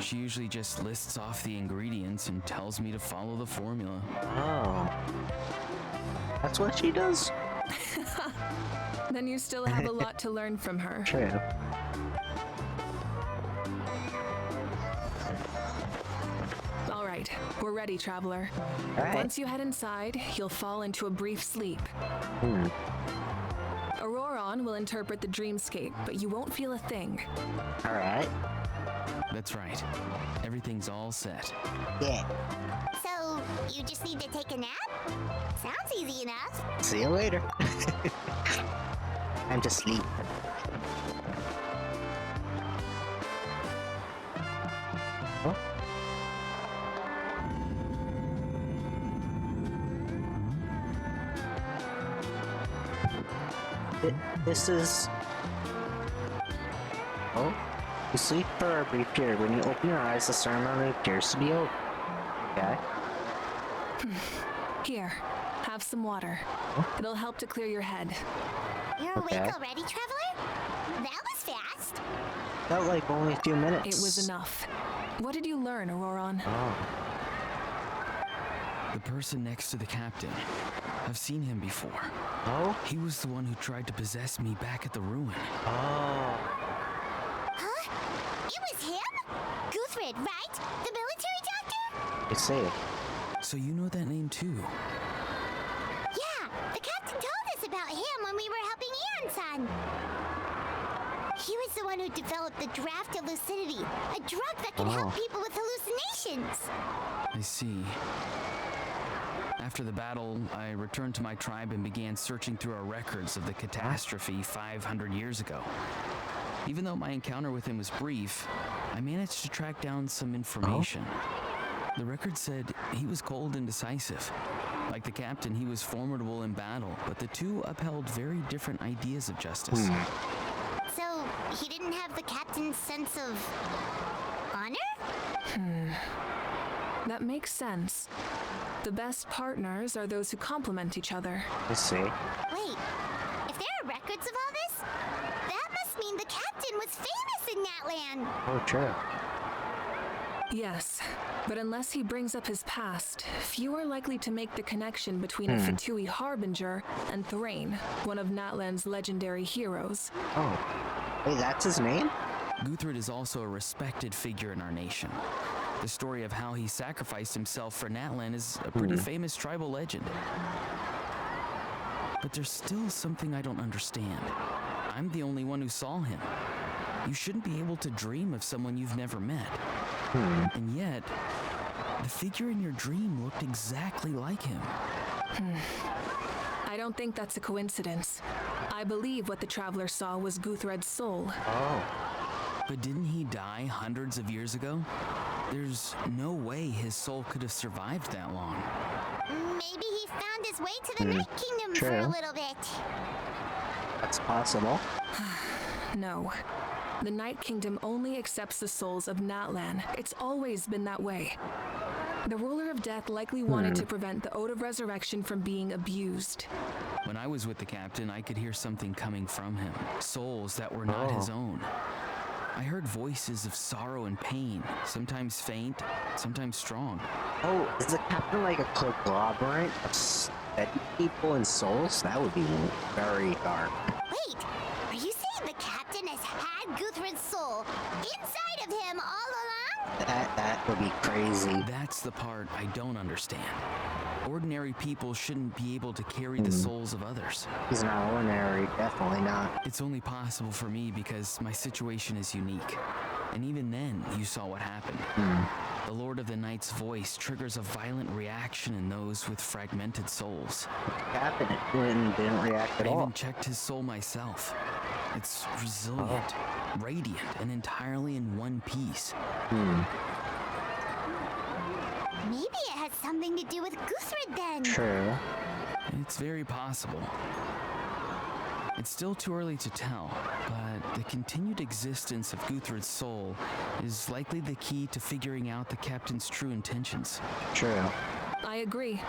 She usually just lists off the ingredients and tells me to follow the formula. That's what she does? Then you still have a lot to learn from her. True. All right, we're ready, Traveler. Alright. Once you head inside, you'll fall into a brief sleep. Auroron will interpret the dreamscape, but you won't feel a thing. Alright. That's right. Everything's all set. Yeah. So, you just need to take a nap? Sounds easy enough. See you later. Time to sleep. Oh. This is... Oh, you sleep for a brief period. When you open your eyes, the ceremony appears to be over. Okay. Here, have some water. It'll help to clear your head. You're awake already, Traveler? That was fast. Felt like only a few minutes. It was enough. What did you learn, Auroron? Oh. The person next to the captain. I've seen him before. Oh? He was the one who tried to possess me back at the ruin. Oh. Huh? It was him? Guthred, right? The military doctor? I see. So you know that name too? Yeah, the captain told us about him when we were helping Eon-san. He was the one who developed the draft of lucidity, a drug that can help people with hallucinations. I see. After the battle, I returned to my tribe and began searching through our records of the catastrophe 500 years ago. Even though my encounter with him was brief, I managed to track down some information. The record said he was cold and decisive. Like the captain, he was formidable in battle, but the two upheld very different ideas of justice. So, he didn't have the captain's sense of... honor? That makes sense. The best partners are those who complement each other. I see. Wait, if there are records of all this, that must mean the captain was famous in Natlan. Oh, true. Yes, but unless he brings up his past, few are likely to make the connection between a Fatui Harbinger and Thrain, one of Natlan's legendary heroes. Oh. Wait, that's his name? Guthred is also a respected figure in our nation. The story of how he sacrificed himself for Natlan is a pretty famous tribal legend. But there's still something I don't understand. I'm the only one who saw him. You shouldn't be able to dream of someone you've never met. And yet, the figure in your dream looked exactly like him. I don't think that's a coincidence. I believe what the traveler saw was Guthred's soul. Oh. But didn't he die hundreds of years ago? There's no way his soul could have survived that long. Maybe he found his way to the Night Kingdom for a little bit. That's possible. No. The Night Kingdom only accepts the souls of Natlan. It's always been that way. The ruler of death likely wanted to prevent the Ode of Resurrection from being abused. When I was with the captain, I could hear something coming from him. Souls that were not his own. I heard voices of sorrow and pain, sometimes faint, sometimes strong. Oh, is the captain like a conglomerate of dead people and souls? That would be very dark. Wait, are you saying the captain has had Guthred's soul inside of him all along? That would be crazy. That's the part I don't understand. Ordinary people shouldn't be able to carry the souls of others. He's not ordinary, definitely not. It's only possible for me because my situation is unique. And even then, you saw what happened. The Lord of the Night's voice triggers a violent reaction in those with fragmented souls. The captain didn't react at I all. even checked his soul myself. It's resilient, radiant, and entirely in one piece. Maybe it has something to do with Guthred then. True. It's very possible. It's still too early to tell, but the continued existence of Guthred's soul is likely the key to figuring out the captain's true intentions. True. I agree.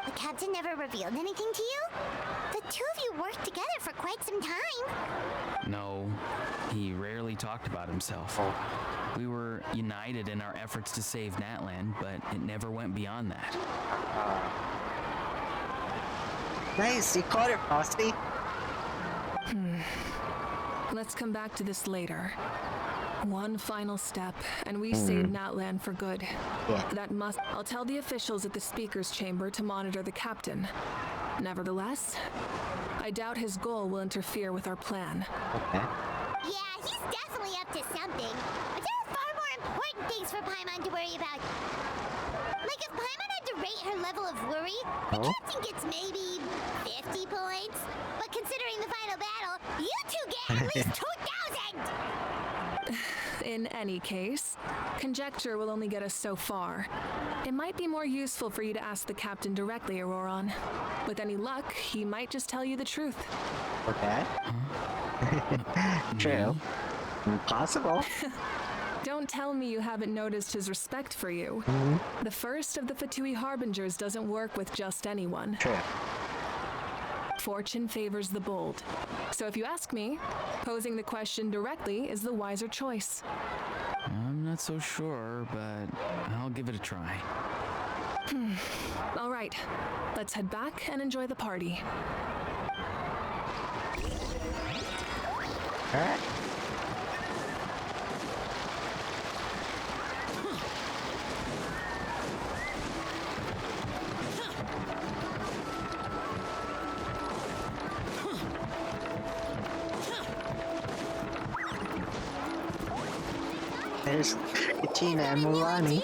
The captain never revealed anything to you? The two of you worked together for quite some time. No, he rarely talked about himself. We were united in our efforts to save Natlan, but it never went beyond that. Nice, you caught it, Frosty. Let's come back to this later. One final step, and we save Natlan for good. I'll tell the officials at the speaker's chamber to monitor the captain. Nevertheless, I doubt his goal will interfere with our plan. Okay. Yeah, he's definitely up to something. But there are far more important things for Paimon to worry about. Like if Paimon had to rate her level of worry, the captain gets maybe 50 points. But considering the final battle, you two get at least 2,000! in any case, conjecture will only get us so far. It might be more useful for you to ask the captain directly, Auroron. With any luck, he might just tell you the truth. Okay. True. Possible. Don't tell me you haven't noticed his respect for you. The first of the Fatui Harbingers doesn't work with just anyone. True. Fortune favors the bold. So if you ask me, posing the question directly is the wiser choice. I'm not so sure, but I'll give it a try. All right, let's head back and enjoy the party. All right. There's Katina and Mulani.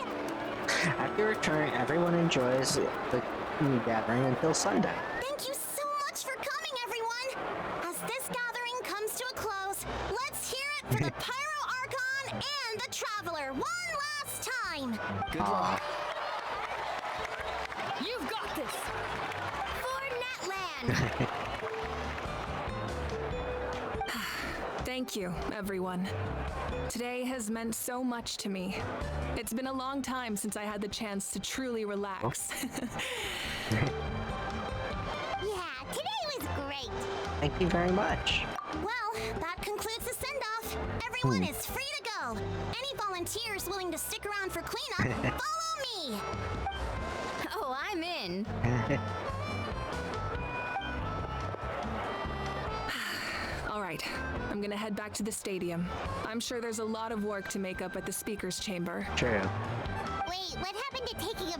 After return, everyone enjoys the gathering until sundown. Thank you so much for coming, everyone! As this gathering comes to a close, let's hear it for the Pyro Archon and the Traveler one last time! Good luck. You've got this! For Netland! Thank you, everyone. Today has meant so much to me. It's been a long time since I had the chance to truly relax. Yeah, today was great! Thank you very much. Well, that concludes the send-off. Everyone is free to go. Any volunteers willing to stick around for cleanup, follow me! Oh, I'm in. All right, I'm gonna head back to the stadium. I'm sure there's a lot of work to make up at the speaker's chamber. True. Wait, what happened to taking a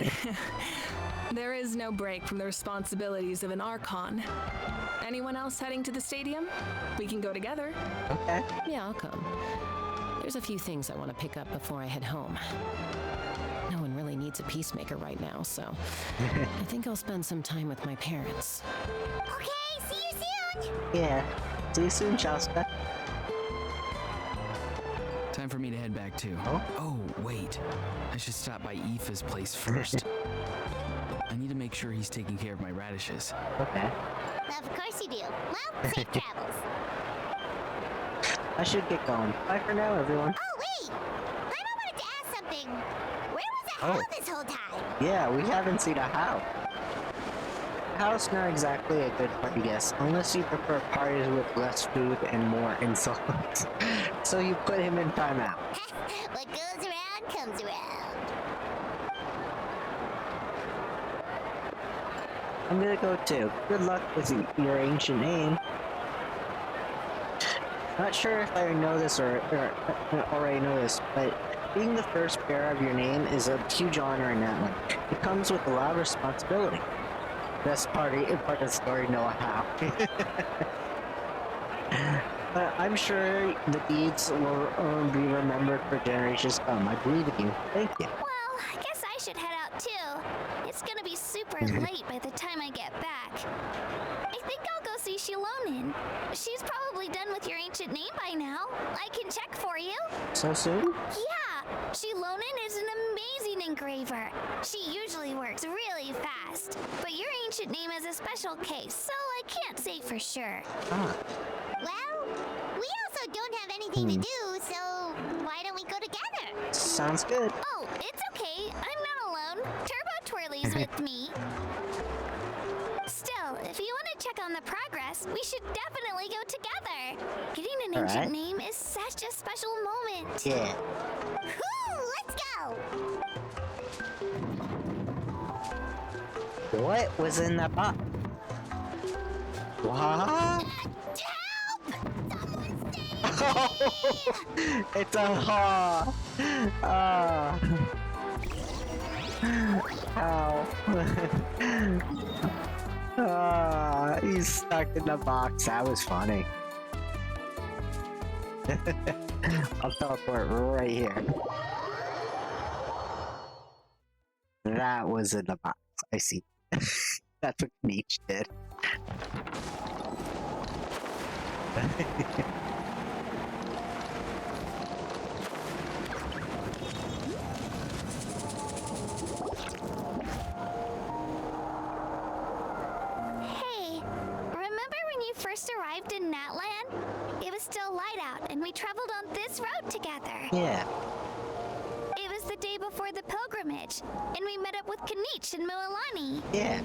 break? There is no break from the responsibilities of an Archon. Anyone else heading to the stadium? We can go together. Okay. Yeah, I'll come. There's a few things I want to pick up before I head home. No one really needs a peacemaker right now, so I think I'll spend some time with my parents. Okay, see you soon! Yeah. See you soon, Shasta. Time for me to head back too. Oh? Wait. I should stop by Aoife's place first. I need to make sure he's taking care of my radishes. Okay. Of course you do. Well, safe travels. I should get going. Bye for now, everyone. Oh, wait! I wanted to ask something. Where was the Oh. hell this whole time? Yeah, we haven't seen a how. How's not exactly a good party guess, unless you prefer parties with less food and more insults. So you put him in timeout. What goes around comes around. I'm gonna go too. Good luck with your ancient name. Not sure if I know this or already know this, but being the first bearer of your name is a huge honor in that one. It comes with a lot of responsibility. Best part of the story, know how. But I'm sure the deeds will be remembered for generations to come. I believe in you. Thank you. Well, I guess I should head out too. It's gonna be super late by the time I get back. I think I'll go see Shilonin. She's probably done with your ancient name by now. I can check for you. So soon? Yeah, Shilonin is an amazing engraver. She usually works really fast. But your ancient name is a special case, so I can't say for sure. Ah. Well, we also don't have anything to do, so why don't we go together? Sounds good. Oh, it's okay. I'm not alone. Turbo Twirly's with me. Still, if you want to check on the progress, we should definitely go together. Getting an ancient Alright. name is such a special moment. Yeah. Whoo, let's go. What was in that box? What? Help! Someone save me! It's a haw. Ah. Ow. Ah, he's stuck in the box. That was funny. I'll teleport right here. That was in the box. I see. That's what Meech did. light out and we traveled on this road together. Yeah. It was the day before the pilgrimage, and we met up with Kanich and Moalani. Yeah.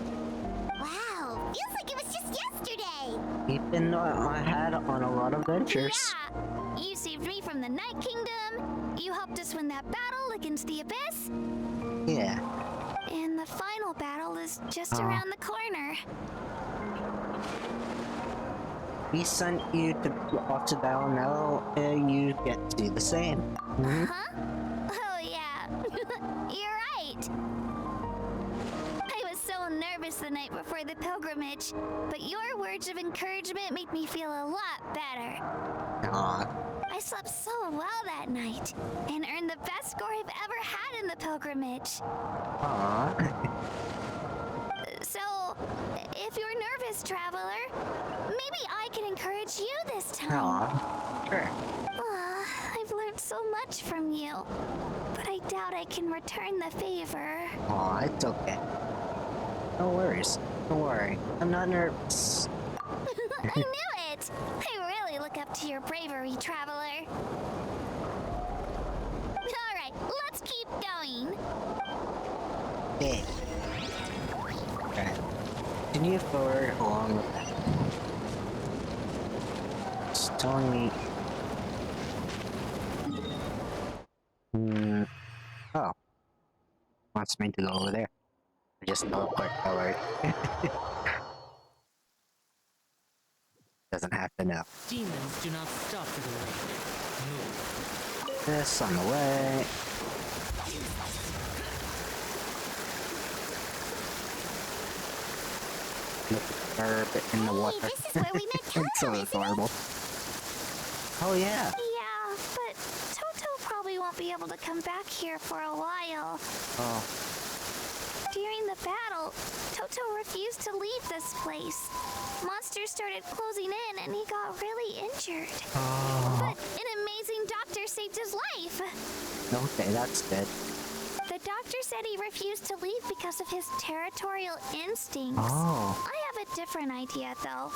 Wow, feels like it was just yesterday. We've been ahead on a lot of adventures. Yeah, you saved me from the Night Kingdom. You helped us win that battle against the Abyss. Yeah. And the final battle is just around the corner. We sent you off to battle, now you get to do the same. Mhm. Huh? Oh yeah, you're right. I was so nervous the night before the pilgrimage, but your words of encouragement made me feel a lot better. Aw. I slept so well that night, and earned the best score I've ever had in the pilgrimage. Aw. So, if you're nervous, traveler, maybe I can encourage you this time. Aw. Sure. I've learned so much from you, but I doubt I can return the favor. Aw, it's okay. No worries. Don't worry. I'm not nervous. I knew it! I really look up to your bravery, traveler. Alright, let's keep going. Yeah. Okay. Continue forward along with that. It's telling me... Oh. Wants me to go over there. I just teleport forward. Doesn't have to know. Demons do not stop for the way. Move. This on the way. Look at the herb in the water. This is where we met Kyle, It's so adorable. Oh yeah. Yeah, but Toto probably won't be able to come back here for a while. Oh. During the battle, Toto refused to leave this place. Monsters started closing in and he got really injured. Oh. But an amazing doctor saved his life. Okay, that's good. The doctor said he refused to leave because of his territorial instincts. Oh. I have a different idea, though.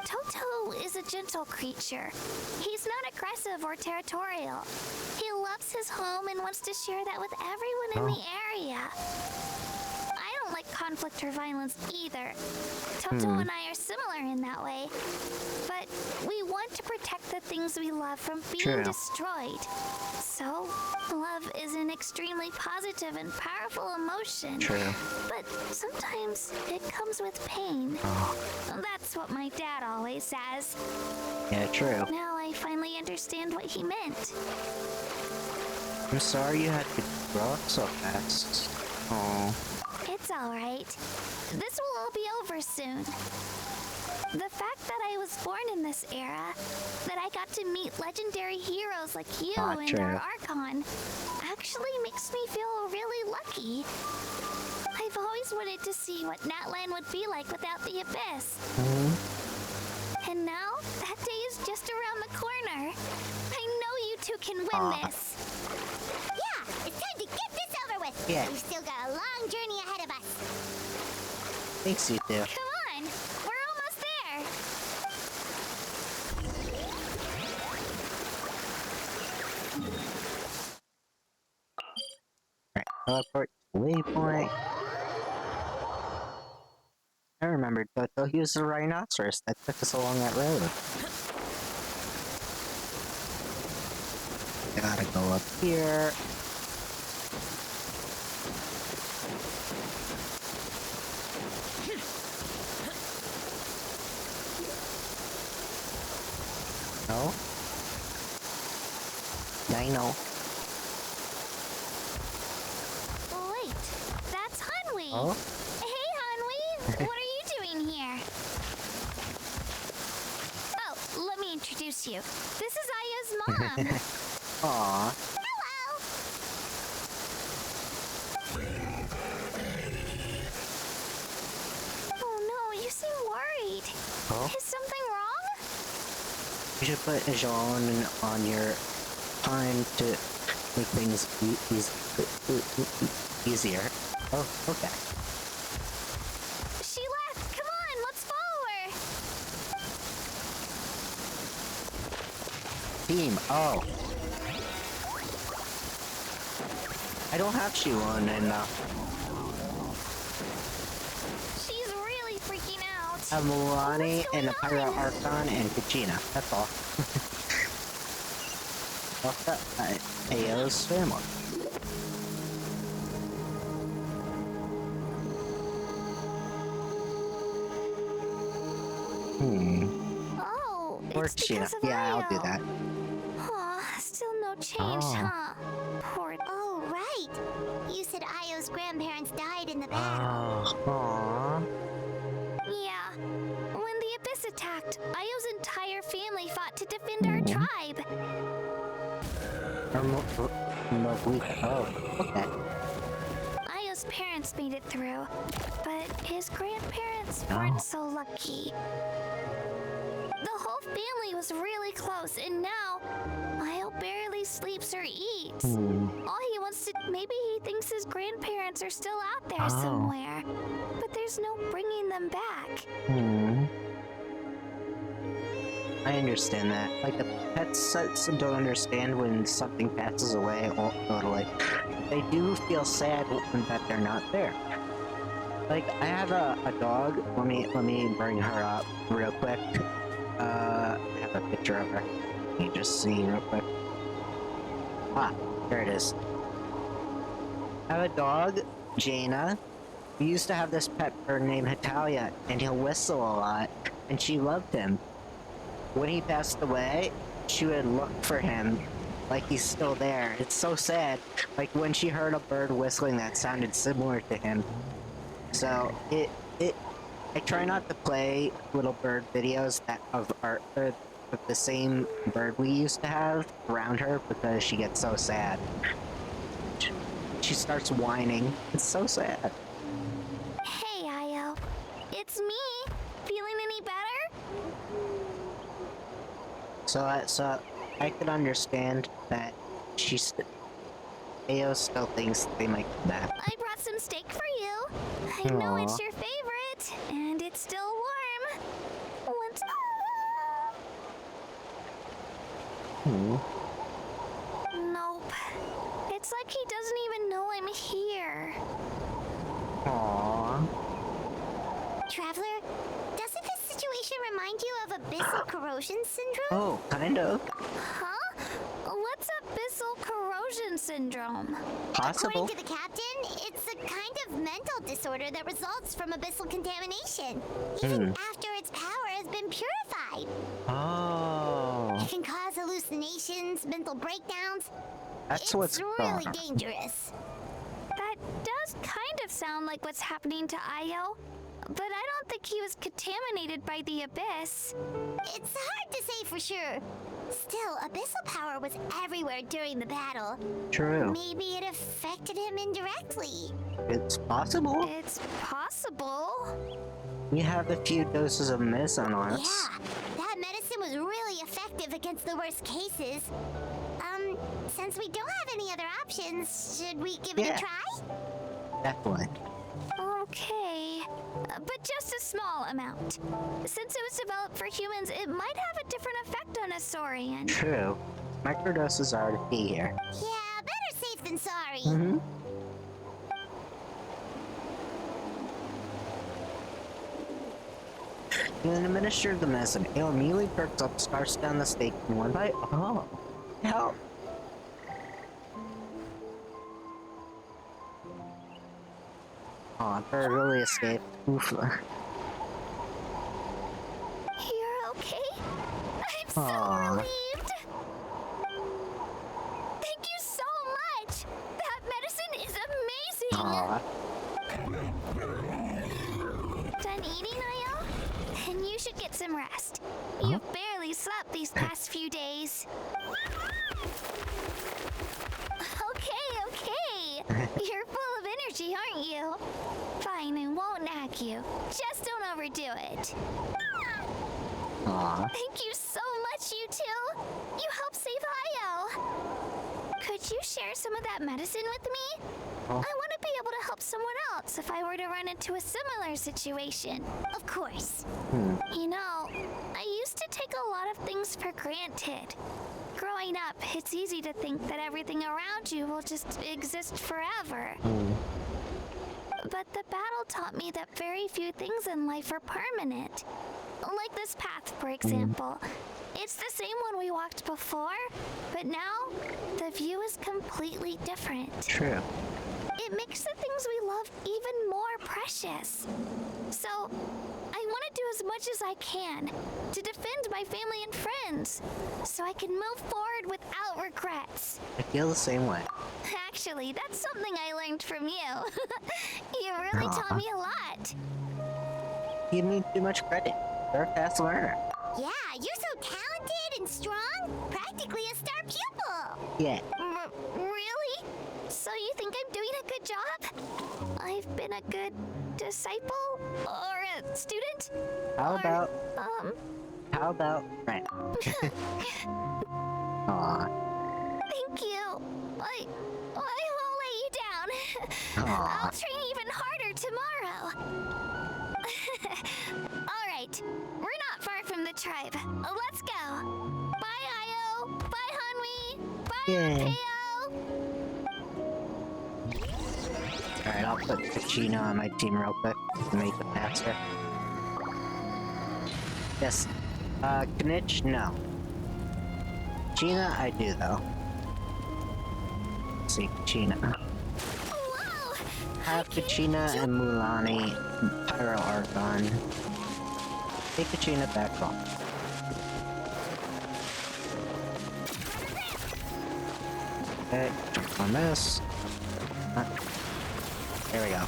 Toto is a gentle creature. He's not aggressive or territorial. He loves his home and wants to share that with everyone in the area. I don't like conflict or violence either. Toto and I are similar in that way. But we want to protect the things we love from being destroyed. So, love is an extremely positive and powerful emotion. True. But sometimes it comes with pain. That's what my dad always says. Yeah, true. Now I finally understand what he meant. I'm sorry you had to grow up so fast. Oh. It's alright. This will all be over soon. The fact that I was born in this era, that I got to meet legendary heroes like you and our Archon, actually makes me feel really lucky. I've always wanted to see what Natlan would be like without the Abyss. And now, that day is just around the corner. I know you two can win this. Yeah, it's time to get this over with. Yeah. We've still got a long journey ahead of us. Thanks, you two. Come on, we're almost there. Alright, teleport to waypoint. I remembered Toto. He was a rhinoceros that took us along that road. Gotta go up here. No? Dino. Wait, that's Hunwee. Oh? Hey, Hunwee, what are you doing here? Oh, let me introduce you. This is Aya's mom. Aww. Hello. Oh no, you seem worried. Oh? Is something wrong? You should put a Jean on your time to make things easier. Oh, okay. She left. Come on, let's follow her. team. Oh. I don't have Shilon enough. She's really freaking out. I have Milani What's and a going Pyro on? Archon and Kachina. That's all. What's that? Ayo's family. Oh, Or it's Kachina. because of Yeah, I'll do Io. that. Aw, still no change, Oh. huh? Poor. Oh, right. You said Io's grandparents died in the battle. Aww. Yeah. When the Abyss attacked, Io's entire family fought to defend our tribe. Oh, okay. Io's parents made it through, but his grandparents weren't so lucky. The whole family was really close, and now Io barely sleeps or eats. All he wants to, maybe he thinks his grandparents are still out there somewhere, but there's no bringing them back. I understand that. Like, the pets don't understand when something passes away, totally. They do feel sad that they're not there. Like, I have a dog. Let me bring her up real quick. I have a picture of her. Let me just see real quick. Ah, there it is. I have a dog, Jaina. We used to have this pet bird named Hitalia, and he'll whistle a lot, and she loved him. When he passed away, she would look for him like he's still there. It's so sad. Like when she heard a bird whistling that sounded similar to him. So I try not to play little bird videos of the same bird we used to have around her because she gets so sad. She starts whining. It's so sad. Hey, Io. It's me. Feeling any better? So I could understand that Ayo still thinks they might come back. I brought some steak for you. I know Aw. it's your favorite, and it's still warm. Once. Nope. It's like he doesn't even know I'm here. Aww. Traveler, doesn't this situation remind you of abyssal corrosion syndrome? Oh, kind of. Huh? What's abyssal corrosion syndrome? Possible. According to the captain, it's a kind of mental disorder that results from abyssal contamination, even after its power has been purified. Oh. It can cause hallucinations, mental breakdowns. That's what's It's going really on. dangerous. That does kind of sound like what's happening to Io, but I don't think he was contaminated by the Abyss. It's hard to say for sure. Still, Abyssal power was everywhere during the battle. True. Maybe it affected him indirectly. It's possible. It's possible. We have a few doses of medicine on us. Yeah, that medicine was really effective against the worst cases. Since we don't have any other options, should we give it Yeah. a try? Definitely. Okay, but just a small amount. Since it was developed for humans, it might have a different effect on a Saurian. True. Microdoses are the key here. Yeah, better safe than sorry. You administer the medicine. It immediately perks up, scarfs down the steak in one bite. Oh. Help. Oh, bird really escaped. Oof. You're okay? I'm so Aw. relieved. Thank you so much. That medicine is amazing. Aw. Done eating, Io? Then you should get some rest. You've barely slept these past few days. Okay. You're full of energy, aren't you? Fine, I won't nag you. Just don't overdo it. Aw. Thank you so much, you two. You helped save Io. Could you share some of that medicine with me? I want to be able to help someone else if I were to run into a similar situation. Of course. You know, I used to take a lot of things for granted. Growing up, it's easy to think that everything around you will just exist forever. But the battle taught me that very few things in life are permanent. Like this path, for example. It's the same one we walked before, but now the view is completely different. True. It makes the things we love even more precious. So, I want to do as much as I can to defend my family and friends, so I can move forward without regrets. I feel the same way. Actually, that's something I learned from you. You really taught me a lot. You need too much credit. You're a fast learner. Yeah, you're so talented and strong. Practically a star pupil. Yeah. Really? So you think I'm doing a good job? I've been a good disciple? Or a student? How Or, about friend? Aw. Thank you. I won't let you down. Aw. I'll train even harder tomorrow. All right, we're not far from the tribe. Let's go. Bye, Io. Bye, Hanwi. Bye, Yay. Teo. Alright, I'll put Kachina on my team real quick to make it faster. Yes. Knitch, no. Kachina, I do though. Let's see, Kachina. Whoa! Have Kachina and Mulani Pyro Archon. Take Kachina back home. Okay, jump on this. There we go.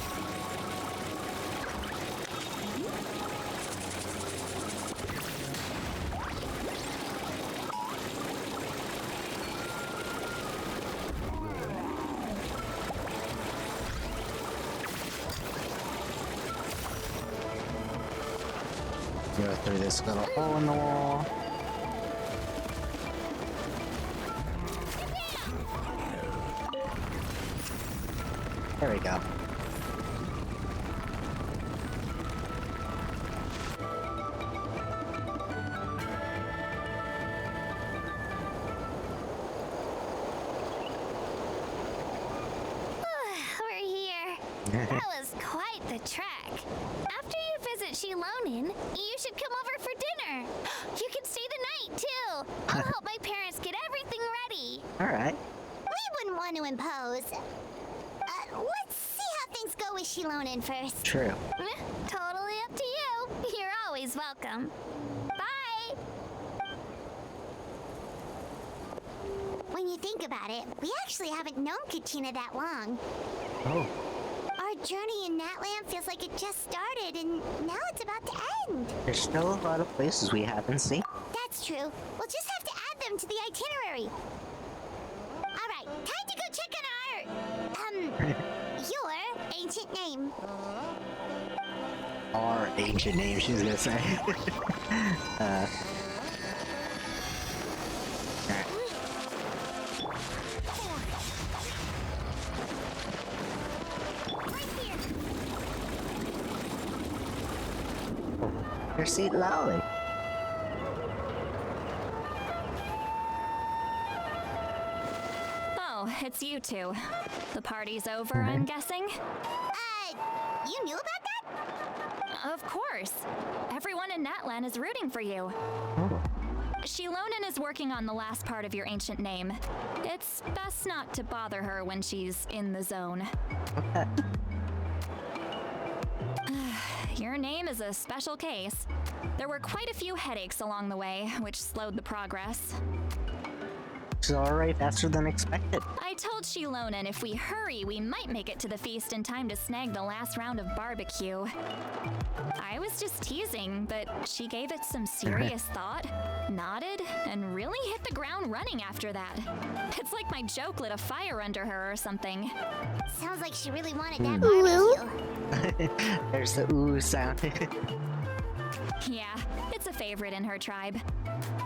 Go through this little hole in the wall. There we go. We're here. That was quite the trek. After you visit Shilonin, you should come over for dinner. You can stay the night, too. I'll help my parents get everything ready. Alright. We wouldn't want to impose. Let's see how things go with Shilonin first. True. Totally up to you. You're always welcome. Bye. When you think about it, we actually haven't known Kachina that long. Oh. Our journey in Natland feels like it just started, and now it's about to end. There's still a lot of places we haven't seen. That's true. We'll just have to add them to the itinerary. All right, time to go check on our, your ancient name. Our ancient name, she's gonna say. Alright. Your seat loudly. Oh, it's you two. The party's over, I'm guessing? You knew about that? Of course. Everyone in Natlan is rooting for you. Shilonin is working on the last part of your ancient name. It's best not to bother her when she's in the zone. Okay. Your name is a special case. There were quite a few headaches along the way, which slowed the progress. It's alright faster than expected. I told Shilonin if we hurry, we might make it to the feast in time to snag the last round of barbecue. I was just teasing, but she gave it some serious thought, nodded, and really hit the ground running after that. It's like my joke lit a fire under her or something. Sounds like she really wanted that barbecue. There's the ooh sound. Yeah, it's a favorite in her tribe.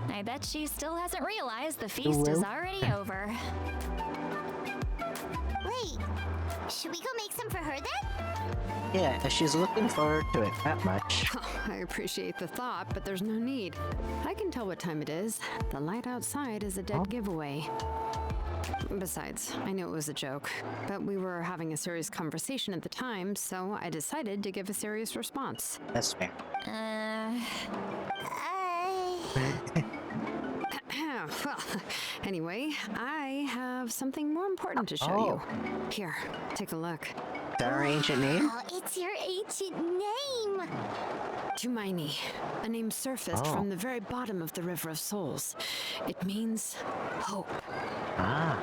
I bet she still hasn't realized the feast is already over. Wait, should we go make some for her then? Yeah, she's looking forward to it that much. I appreciate the thought, but there's no need. I can tell what time it is. The light outside is a dead giveaway. Besides, I knew it was a joke, but we were having a serious conversation at the time, so I decided to give a serious response. That's fair. Well, anyway, I have something more important to show you. Here, take a look. Is that our ancient name? Oh, it's your ancient name. Tumaini, a name surfaced from the very bottom of the River of Souls. It means hope. Ah.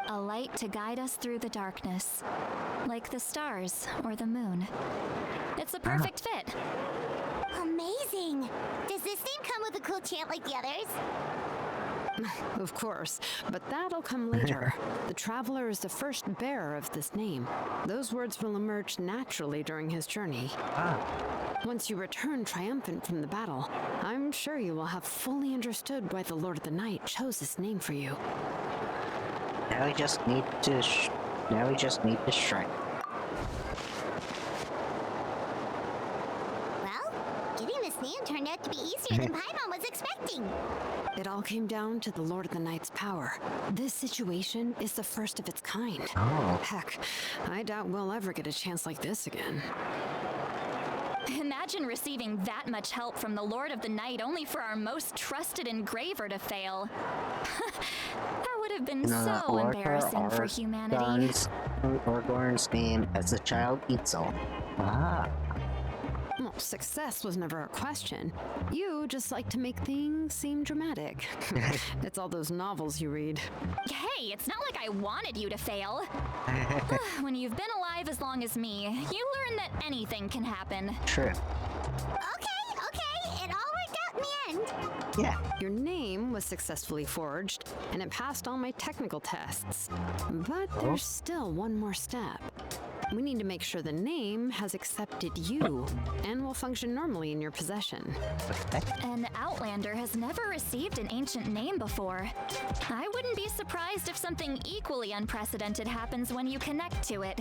A light to guide us through the darkness, like the stars or the moon. It's a perfect fit. Amazing. Does this name come with a cool chant like the others? Of course, but that'll come later. The Traveler is the first bearer of this name. Those words will emerge naturally during his journey. Once you return triumphant from the battle, I'm sure you will have fully understood why the Lord of the Night chose this name for you. Now we just need to strike. Well, getting this name turned out to be easier than Paimon was expecting. It all came down to the Lord of the Night's power. This situation is the first of its kind. Heck, I doubt we'll ever get a chance like this again. Imagine receiving that much help from the Lord of the Night only for our most trusted engraver to fail. That would have been so embarrassing for humanity. Orgorn's name as a child Itzel. Well, success was never a question. You just like to make things seem dramatic. It's all those novels you read. Hey, it's not like I wanted you to fail. When you've been alive as long as me, you learn that anything can happen. True. Okay, it all worked out in the end. Yeah. Your name was successfully forged, and it passed all my technical tests. But there's still one more step. We need to make sure the name has accepted you and will function normally in your possession. An Outlander has never received an ancient name before. I wouldn't be surprised if something equally unprecedented happens when you connect to it.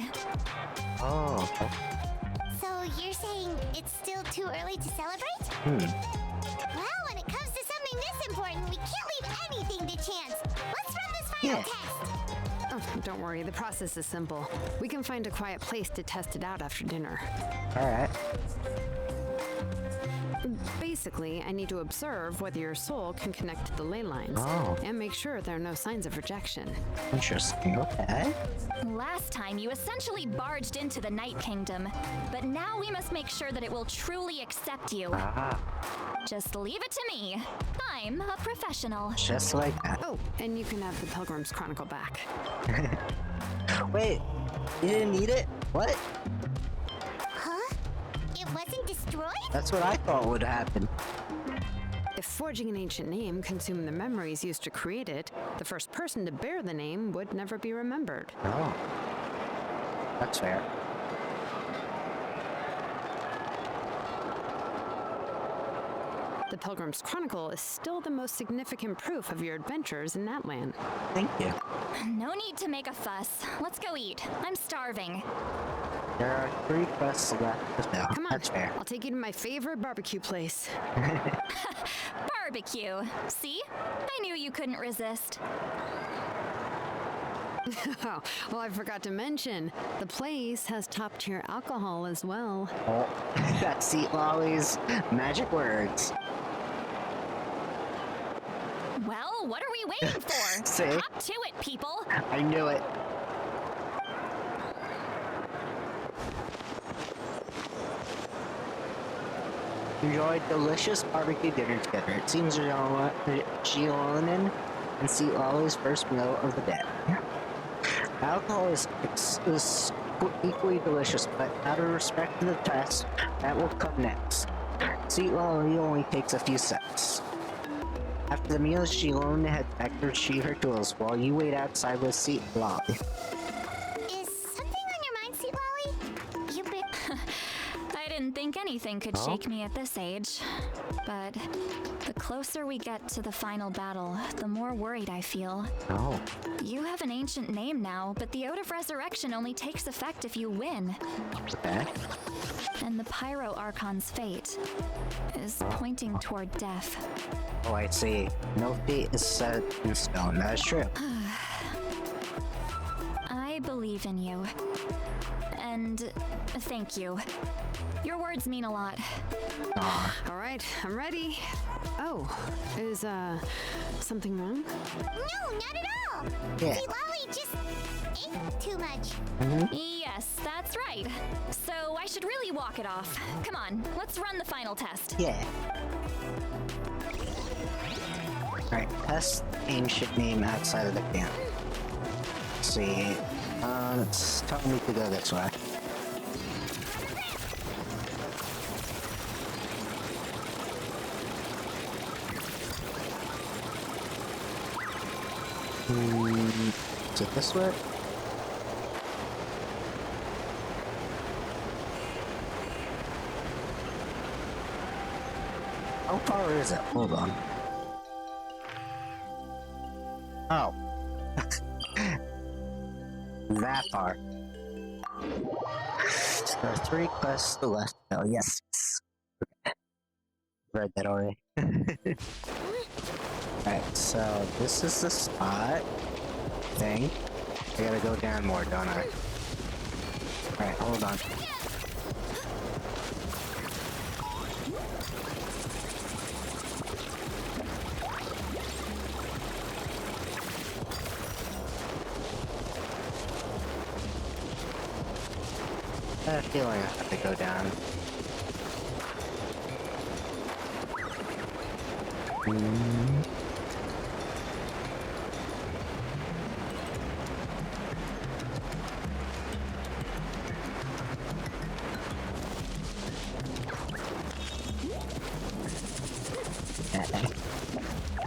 So you're saying it's still too early to celebrate? Well, when it comes to something this important, we can't leave anything to chance. Let's run this final test. Oh, don't worry, the process is simple. We can find a quiet place to test it out after dinner. Alright. Basically, I need to observe whether your soul can connect to the ley lines and make sure there are no signs of rejection. Interesting, okay. Last time, you essentially barged into the Night Kingdom, but now we must make sure that it will truly accept you. Just leave it to me. I'm a professional. Just like that. Oh, and you can have the Pilgrim's Chronicle back. Wait, you didn't need it? What? Huh? It wasn't destroyed? That's what I thought would happen. If forging an ancient name consumed the memories used to create it, the first person to bear the name would never be remembered. Oh. That's fair. The Pilgrim's Chronicle is still the most significant proof of your adventures in that land. Thank you. No need to make a fuss. Let's go eat. I'm starving. There are 3 quests left to fill. Come on, That's fair. I'll take you to my favorite barbecue place. Barbecue. See? I knew you couldn't resist. Oh, well, I forgot to mention, the place has top-tier alcohol as well. Oh, that's Seat Lolly's magic words. Well, what are we waiting for? See? Hop to it, people. I knew it. Enjoy delicious barbecue dinner together. It seems Giolonin and Seat Lolly's first meal of the day. Alcohol is equally delicious, but out of respect to the test, that will come next. Seat Lolly only takes a few sips. After the meal, Giolina heads back to retrieve her tools while you wait outside with Seat Lolly. Is something on your mind, Seat Lolly? I didn't think anything could shake me at this age. But the closer we get to the final battle, the more worried I feel. Oh. You have an ancient name now, but the Ode of Resurrection only takes effect if you win. Okay. And the Pyro Archon's fate is pointing toward death. Oh, I see. No fate is set in stone. That is true. I believe in you. And thank you. Your words mean a lot. All right, I'm ready. Oh, is something wrong? No, not at all. Yeah. See, Lolly just ate too much. Yes, that's right. So I should really walk it off. Come on, let's run the final test. Yeah. Alright, test ancient name outside of the camp. Let's see. It's telling me to go this way. Is it this way? How far is it? Hold on. Oh. That far. There are 3 quests to left. Oh, yes. Read that already. Alright, so this is the spot. Thing. I gotta go down more, don't I? Alright, hold on. I have a feeling I have to go down.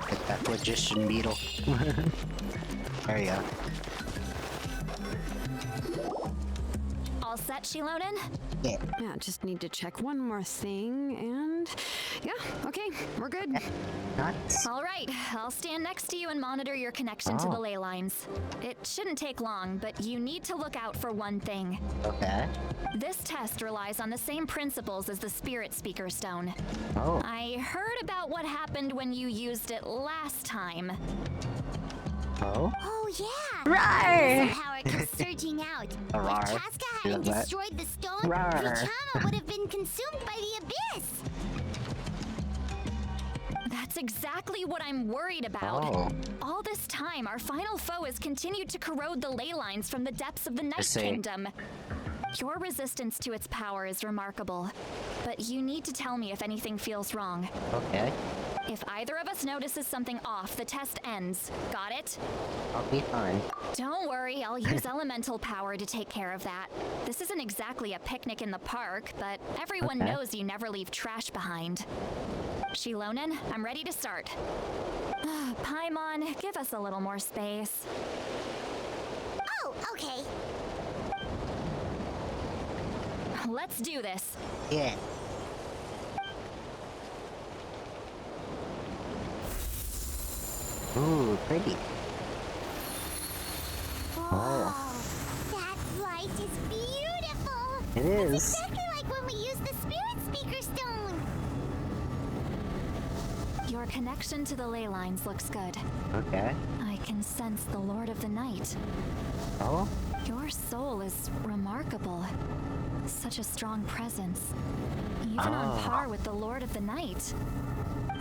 Get that magician beetle. There you go. All set, Shilonen? Yeah. Yeah, just need to check one more thing, and yeah, okay, we're good. Nuts. All right, I'll stand next to you and monitor your connection to the ley lines. It shouldn't take long, but you need to look out for one thing. Okay. This test relies on the same principles as the Spirit Speaker Stone. Oh. I heard about what happened when you used it last time. Oh? Oh, yeah. Right. Some power comes surging out. Rawr. If Casca hadn't Feel that. destroyed the stone, Rawr. Vichama would have been consumed by the abyss. That's exactly what I'm worried about. Oh. All this time, our final foe has continued to corrode the ley lines from the depths of the Night see. Kingdom. Your resistance to its power is remarkable, but you need to tell me if anything feels wrong. Okay. If either of us notices something off, the test ends. Got it? I'll be fine. Don't worry, I'll use elemental power to take care of that. This isn't exactly a picnic in the park, but everyone Okay. knows you never leave trash behind. Shilonen, I'm ready to start. Paimon, give us a little more space. Oh, okay. Let's do this. Yeah. Ooh, pretty. Oh, that light is beautiful. It It's is. exactly like when we used the Spirit Speaker Stone. Your connection to the ley lines looks good. Okay. I can sense the Lord of the Night. Oh? Your soul is remarkable. Such a strong presence. Even on par with the Lord of the Night.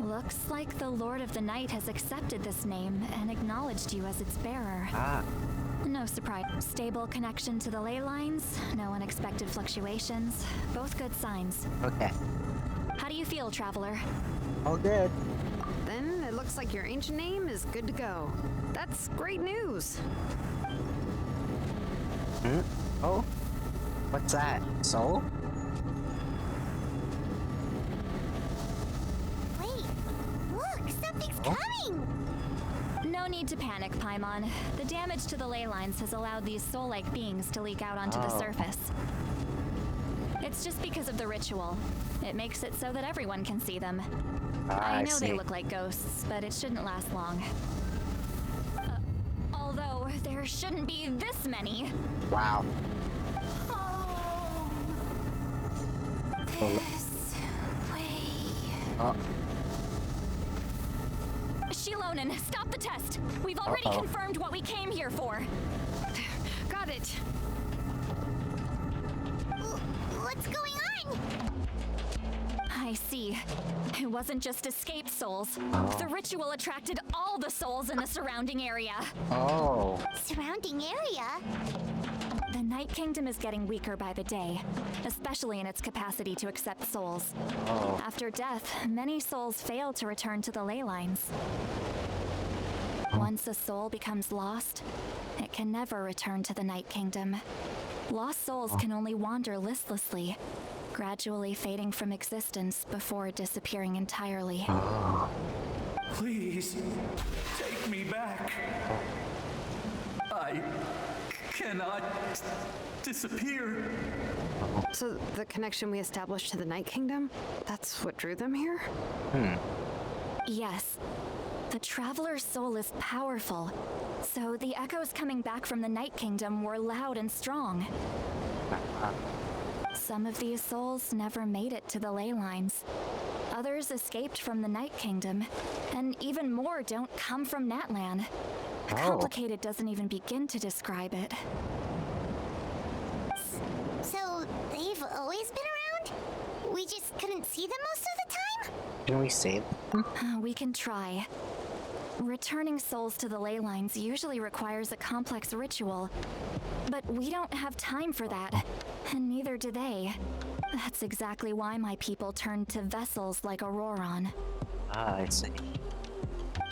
Looks like the Lord of the Night has accepted this name and acknowledged you as its bearer. Ah. No surprise. Stable connection to the ley lines, no unexpected fluctuations. Both good signs. Okay. How do you feel, Traveler? All good. Then it looks like your ancient name is good to go. That's great news. Hmm? Oh? What's that? Soul? Wait, look, something's coming. No need to panic, Paimon. The damage to the ley lines has allowed these soul-like beings to leak out onto the surface. It's just because of the ritual. It makes it so that everyone can see them. I know see. they look like ghosts, but it shouldn't last long. Although, there shouldn't be this many. Wow. This way. Oh. Shilonen, stop the test! We've already confirmed what we came here for. Got it. What's going on? I see. It wasn't just escaped souls. The ritual attracted all the souls in the surrounding area. Oh. Surrounding area? The Night Kingdom is getting weaker by the day, especially in its capacity to accept souls. Oh. After death, many souls fail to return to the ley lines. Once a soul becomes lost, it can never return to the Night Kingdom. Lost souls can only wander listlessly, gradually fading from existence before disappearing entirely. Please, take me back. I cannot disappear. So the connection we established to the Night Kingdom, that's what drew them here? Yes. The Traveler's soul is powerful, so the echoes coming back from the Night Kingdom were loud and strong. Some of these souls never made it to the ley lines. Others escaped from the Night Kingdom, and even more don't come from Natlan. Complicated doesn't even begin to describe it. So, they've always been around? We just couldn't see them most of the time? Can we save them? We can try. Returning souls to the ley lines usually requires a complex ritual, but we don't have time for that, and neither do they. That's exactly why my people turned to vessels like Auroron. I see.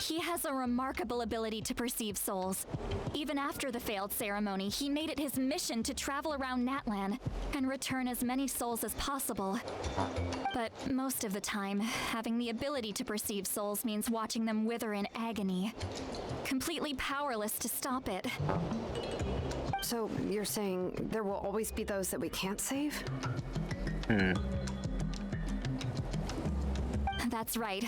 He has a remarkable ability to perceive souls. Even after the failed ceremony, he made it his mission to travel around Natlan and return as many souls as possible. But most of the time, having the ability to perceive souls means watching them wither in agony, completely powerless to stop it. So you're saying there will always be those that we can't save? That's right.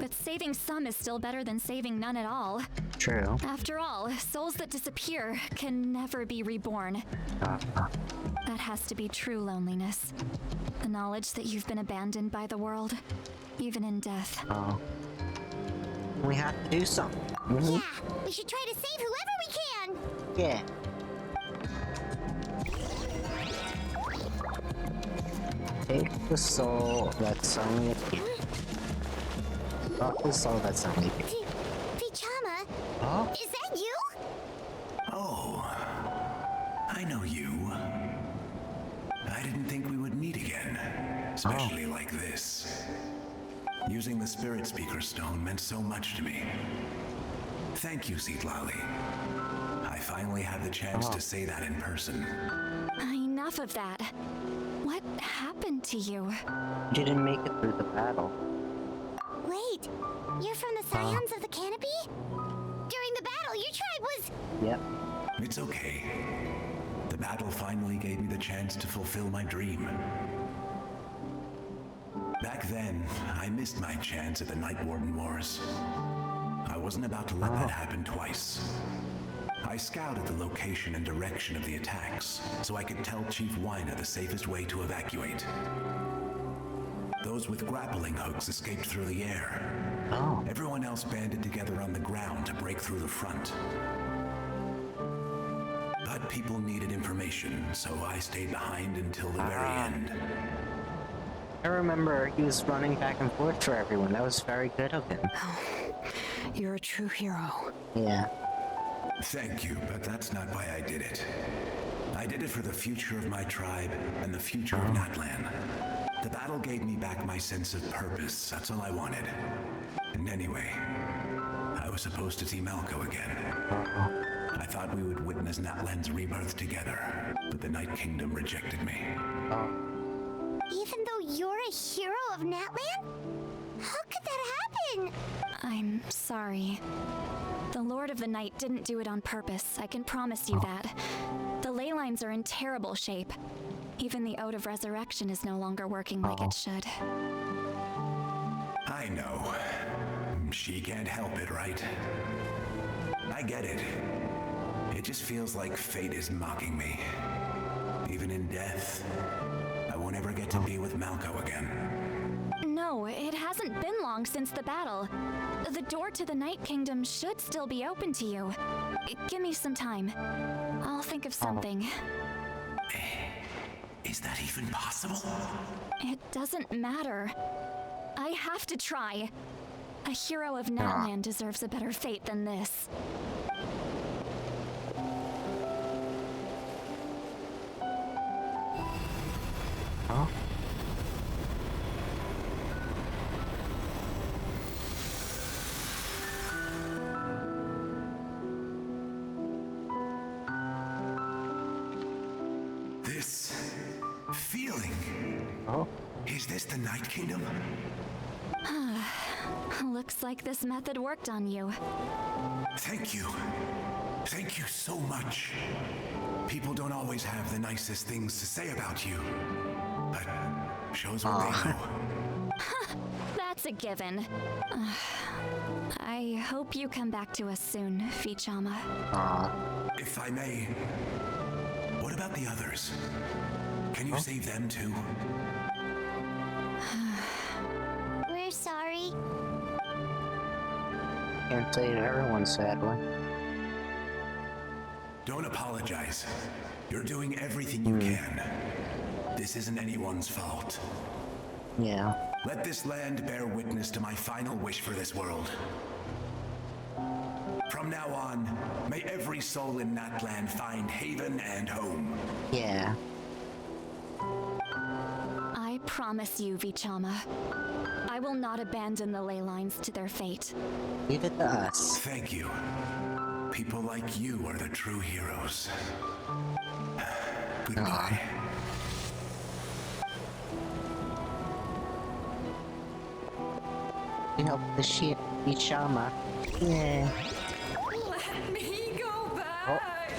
But saving some is still better than saving none at all. True. After all, souls that disappear can never be reborn. That has to be true loneliness. The knowledge that you've been abandoned by the world, even in death. We have to do something. Yeah, we should try to save whoever we can! Yeah. Take the soul that's only a kid. Not the soul that's only a kid. Vichama? Huh? Is that you? Oh, I know you. I didn't think we would meet again, especially like this. Using the Spirit Speaker Stone meant so much to me. Thank you, Seatlali. I finally had the chance to say that in person. Enough of that. What happened to you? Didn't make it through the battle. Wait, you're from the Scions of the Canopy? During the battle, your tribe was... Yep. It's okay. The battle finally gave me the chance to fulfill my dream. Back then, I missed my chance at the Night Warden Wars. I wasn't about to let that happen twice. I scouted the location and direction of the attacks, so I could tell Chief Wyna the safest way to evacuate. Those with grappling hooks escaped through the air. Everyone else banded together on the ground to break through the front. But people needed information, so I stayed behind until the very end. I remember he was running back and forth for everyone. That was very good of him. You're a true hero. Yeah. Thank you, but that's not why I did it. I did it for the future of my tribe and the future of Natlan. The battle gave me back my sense of purpose. That's all I wanted. And anyway, I was supposed to see Malco again. I thought we would witness Natlan's rebirth together, but the Night Kingdom rejected me. Even though you're a hero of Natlan? How could that happen? I'm sorry. The Lord of the Night didn't do it on purpose, I can promise you that. The ley lines are in terrible shape. Even the Ode of Resurrection is no longer working like it should. I know. She can't help it, right? I get it. It just feels like fate is mocking me. Even in death, I won't ever get to be with Malco again. No, it hasn't been long since the battle. The door to the Night Kingdom should still be open to you. Give me some time. I'll think of something. Is that even possible? It doesn't matter. I have to try. A hero of Natlan deserves a better fate than this. Huh? This feeling. Oh? Is this the Night Kingdom? Looks like this method worked on you. Thank you. Thank you so much. People don't always have the nicest things to say about you, but shows what they know. That's a given. I hope you come back to us soon, Vichama. If I may, what about the others? Can you save them too? We're sorry. Can't save everyone, sadly. Don't apologize. You're doing everything you can. This isn't anyone's fault. Yeah. Let this land bear witness to my final wish for this world. From now on, may every soul in Natlan find haven and home. Yeah. I promise you, Vichama. I will not abandon the ley lines to their fate. Leave it to us. Thank you. People like you are the true heroes. Goodbye. You help the ship, Vichama. Yeah. Let me go back.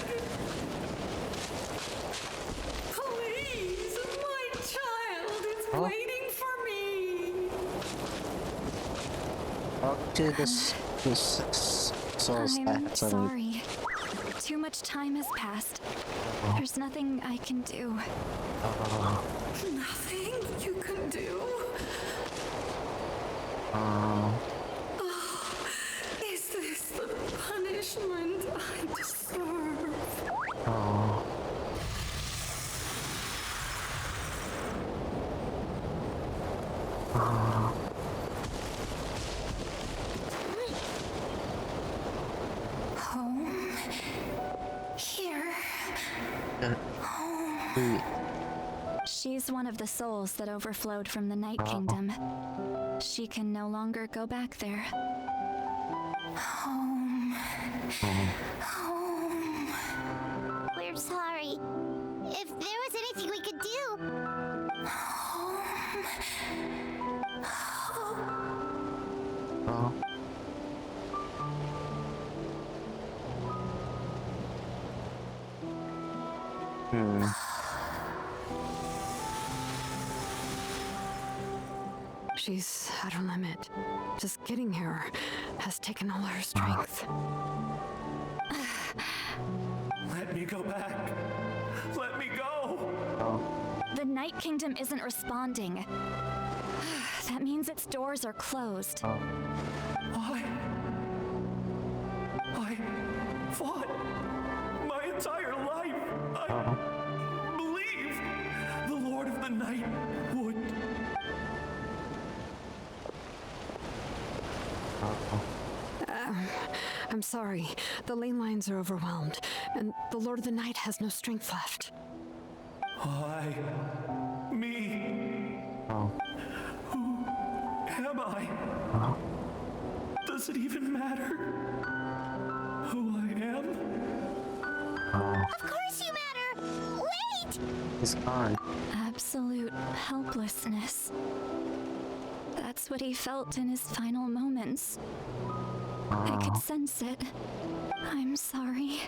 Please, my child is waiting for me. Talk to this soul's I'm sorry. Too much time has passed. There's nothing I can do. Nothing you can do. Is this the punishment I deserve? Home. Here. She's one of the souls that overflowed from the Night Kingdom. She can no longer go back there. Home. Home. We're sorry. If there was anything we could do. Home. She's at her limit. Just getting here has taken all her strength. Let me go back. Let me go. The Night Kingdom isn't responding. That means its doors are closed. Why? I fought my entire life. I believe the Lord of the Night would. I'm sorry. The ley lines are overwhelmed, and the Lord of the Night has no strength left. Why? Me? Who am I? Does it even matter who I am? Of course you matter! Wait! He's gone. Absolute helplessness. That's what he felt in his final moments. I could sense it. I'm sorry.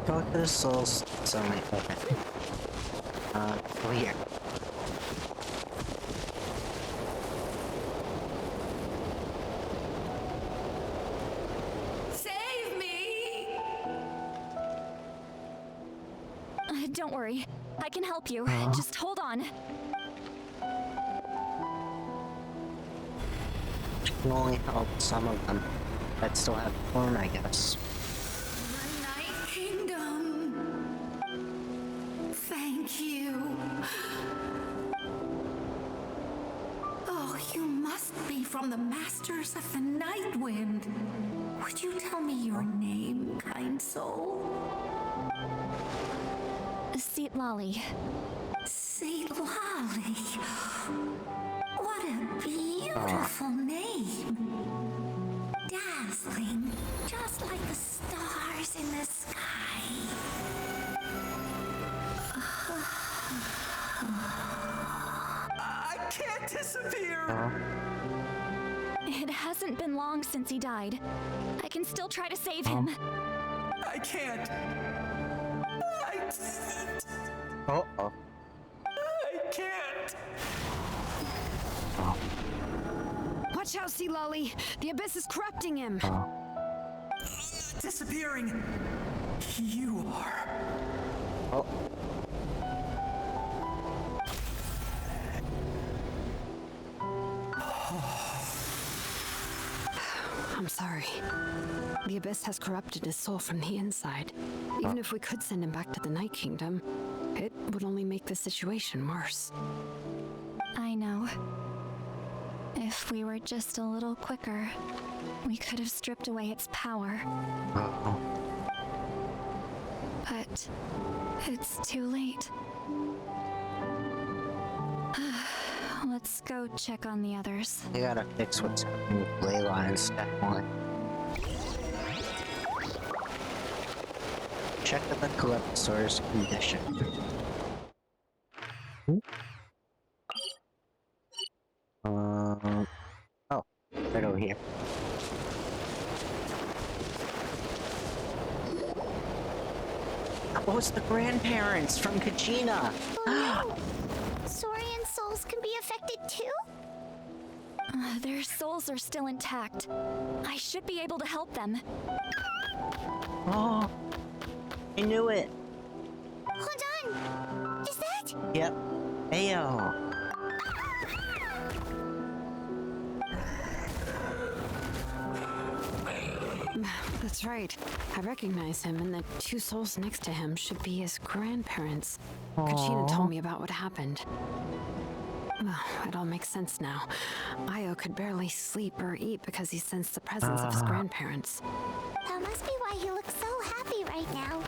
Go to the souls. So many. Okay. Over here. Save me! Don't worry. I can help you. Just hold on. Can only help some of them that still have form, I guess. The Night Kingdom. Thank you. Oh, you must be from the Masters of the Night Wind. Would you tell me your name, kind soul? Seat Lolly. Seat Lolly. What a beautiful name. Dazzling, just like the stars in the sky. I can't disappear. It hasn't been long since he died. I can still try to save him. I can't. Uh-oh. I can't. Watch out, Sea Lolly. The abyss is corrupting him. Disappearing. You are. Oh. I'm sorry. The abyss has corrupted his soul from the inside. Even if we could send him back to the Night Kingdom, it would only make the situation worse. I know. If we were just a little quicker, we could have stripped away its power. Uh-oh. But it's too late. Let's go check on the others. They gotta fix what's happening with ley lines, definitely. Check out the collector's condition. Oh, right over here. Oh, it's the grandparents from Kachina! Oh no! Saurian souls can be affected too? Their souls are still intact. I should be able to help them. Oh, I knew it! Hold on! Is that? Yep. Ayo! That's right. I recognize him, and the two souls next to him should be his grandparents. Kachina told me about what happened. Well, it all makes sense now. Io could barely sleep or eat because he sensed the presence of his grandparents. That must be why he looks so happy right now.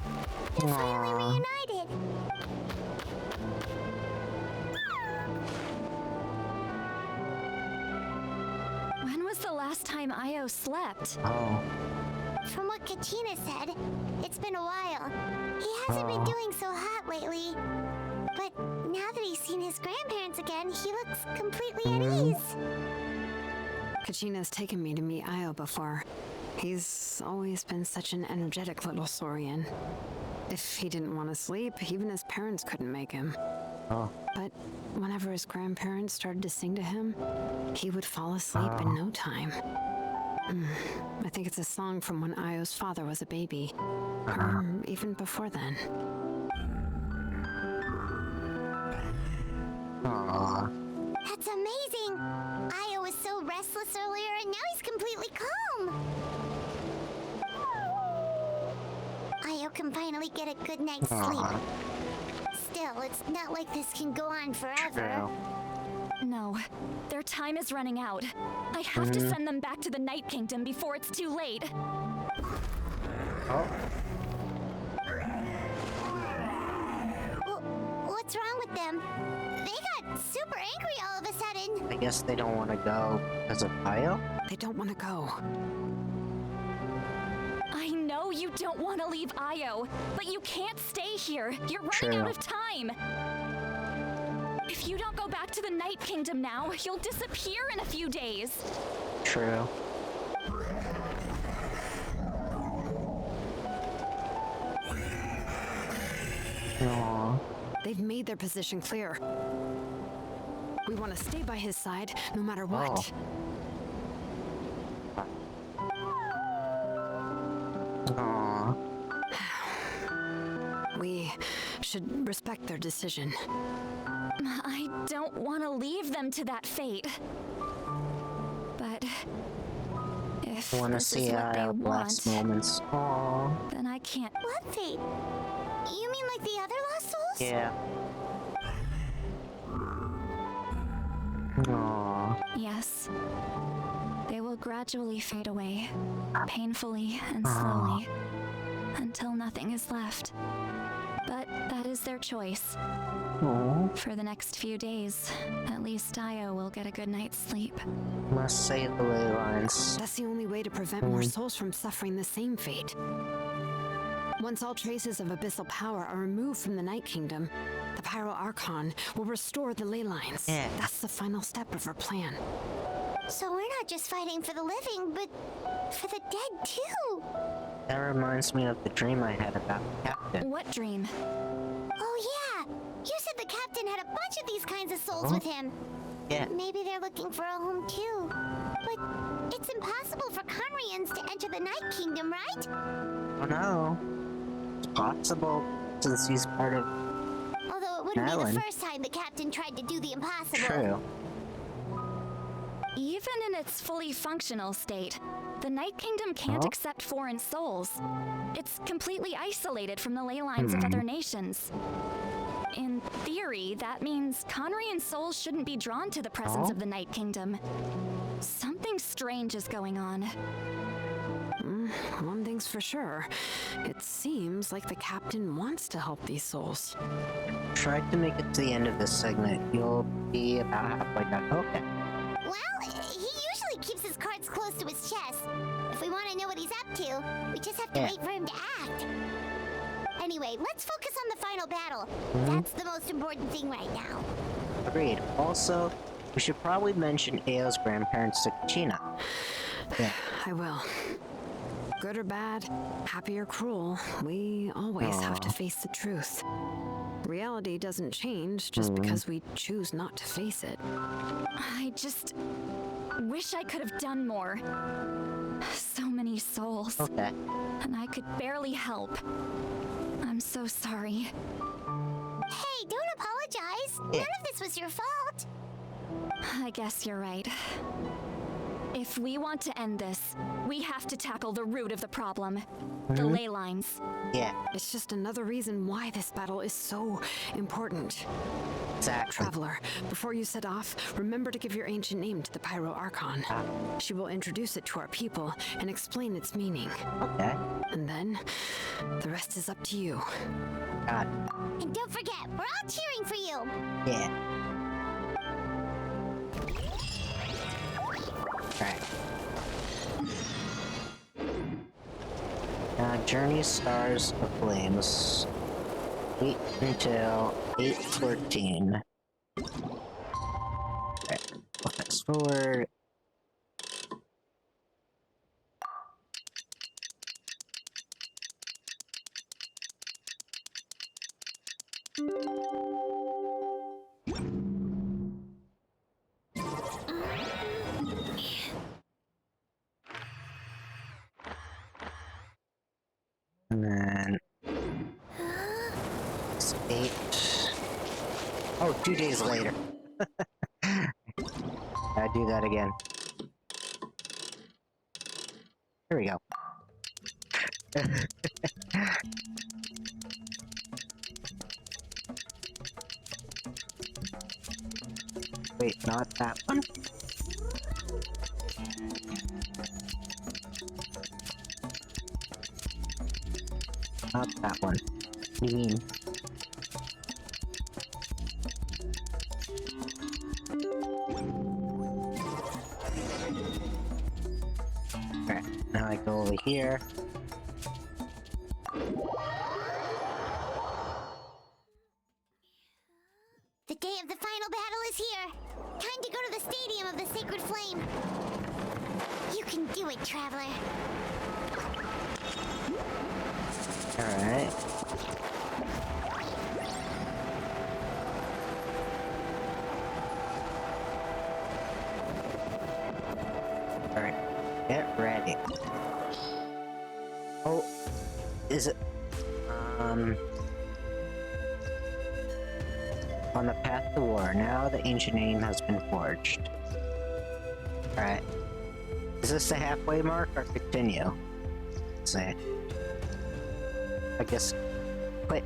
They're finally reunited. When was the last time Io slept? Oh. From what Kachina said, it's been a while. He hasn't been doing so hot lately. But now that he's seen his grandparents again, he looks completely at ease. Kachina's taken me to meet Io before. He's always been such an energetic little Saurian. If he didn't want to sleep, even his parents couldn't make him. Oh. But whenever his grandparents started to sing to him, he would fall asleep in no time. I think it's a song from when Io's father was a baby. Or even before then. Aww. That's amazing! Io was so restless earlier and now he's completely calm! Io can finally get a good night's sleep. Still, it's not like this can go on forever. No, their time is running out. I have to send them back to the Night Kingdom before it's too late. Oh. What's wrong with them? They got super angry all of a sudden. I guess they don't want to go because of Io? They don't want to go. I know you don't want to leave Io, but you can't stay here. You're running out of time. If you don't go back to the Night Kingdom now, you'll disappear in a few days. True. Aww. They've made their position clear. We want to stay by his side, no matter what. Aww. We should respect their decision. I don't want to leave them to that fate. But if I want to this see is what they last want, moments. Aww. then I can't. What fate? You mean like the other lost souls? Yeah. Aww. Yes. They will gradually fade away, painfully and slowly, until nothing is left. But that is their choice. Aww. For the next few days, at least Dio will get a good night's sleep. Must save the ley lines. That's the only way to prevent more souls from suffering the same fate. Once all traces of abyssal power are removed from the Night Kingdom, the Pyro Archon will restore the ley lines. Yeah. That's the final step of our plan. So we're not just fighting for the living, but for the dead too. That reminds me of the dream I had about the captain. What dream? Oh yeah, you said the captain had a bunch of these kinds of souls with him. Yeah. Maybe they're looking for a home too. But it's impossible for Conrians to enter the Night Kingdom, right? Oh no. It's possible, since he's part of... Although it wouldn't be Alan. the first time the captain tried to do the impossible. True. Even in its fully functional state, the Night Kingdom can't accept foreign souls. It's completely isolated from the ley lines of other nations. In theory, that means Conrian souls shouldn't be drawn to the presence of the Night Kingdom. Something strange is going on. One thing's for sure. It seems like the captain wants to help these souls. Tried to make it to the end of this segment. You'll be about halfway done. Okay. Well, he usually keeps his cards close to his chest. If we want to know what he's up to, we just have to wait for him to act. Anyway, let's focus on the final battle. That's the most important thing right now. Agreed. Also, we should probably mention Ao's grandparents to Kachina. Yeah. I will. Good or bad, happy or cruel, we always have to face the truth. Reality doesn't change just because we choose not to face it. I just wish I could have done more. So many souls. Okay. And I could barely help. I'm so sorry. Hey, don't apologize. None of this was your fault. I guess you're right. If we want to end this, we have to tackle the root of the problem. The ley lines. Yeah. It's just another reason why this battle is so important. Exactly. Traveler, before you set off, remember to give your ancient name to the Pyro Archon. She will introduce it to our people and explain its meaning. Okay. And then, the rest is up to you. Got it. And don't forget, we're all cheering for you. Yeah. Right. Journey Stars of Flames. Wait until 8:14. Right. Fast forward. And then it's 8. Oh, 2 days later. I do that again. Here we go. Wait, not that one? Not that one. What do you mean? Alright, now I go over here. The day of the final battle is here. Time to go to the Stadium of the Sacred Flame. You can do it, Traveler. Alright. Get ready. Oh, is it? On the path to war, now the ancient name has been forged. Alright. Is this the halfway mark or continue? Let's see. I guess. Quit.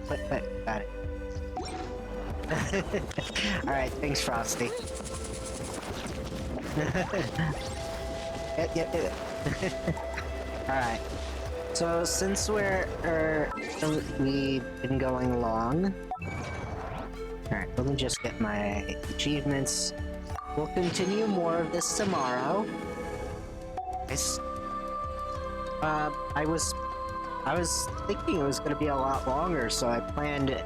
Got it. Alright, thanks, Frosty. Yep. Alright. So, since we've been going along. Alright, let me just get my achievements. We'll continue more of this tomorrow. I was thinking it was going to be a lot longer, so I planned it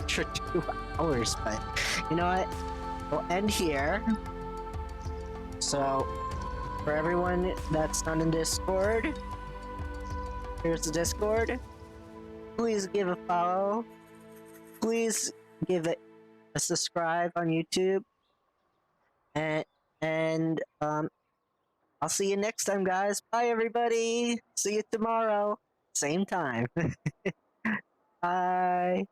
for 2 hours, but you know what? We'll end here. So, for everyone that's not in Discord, here's the Discord. Please give a follow. Please give it a subscribe on YouTube. And I'll see you next time, guys. Bye, everybody. See you tomorrow. Same time. Bye.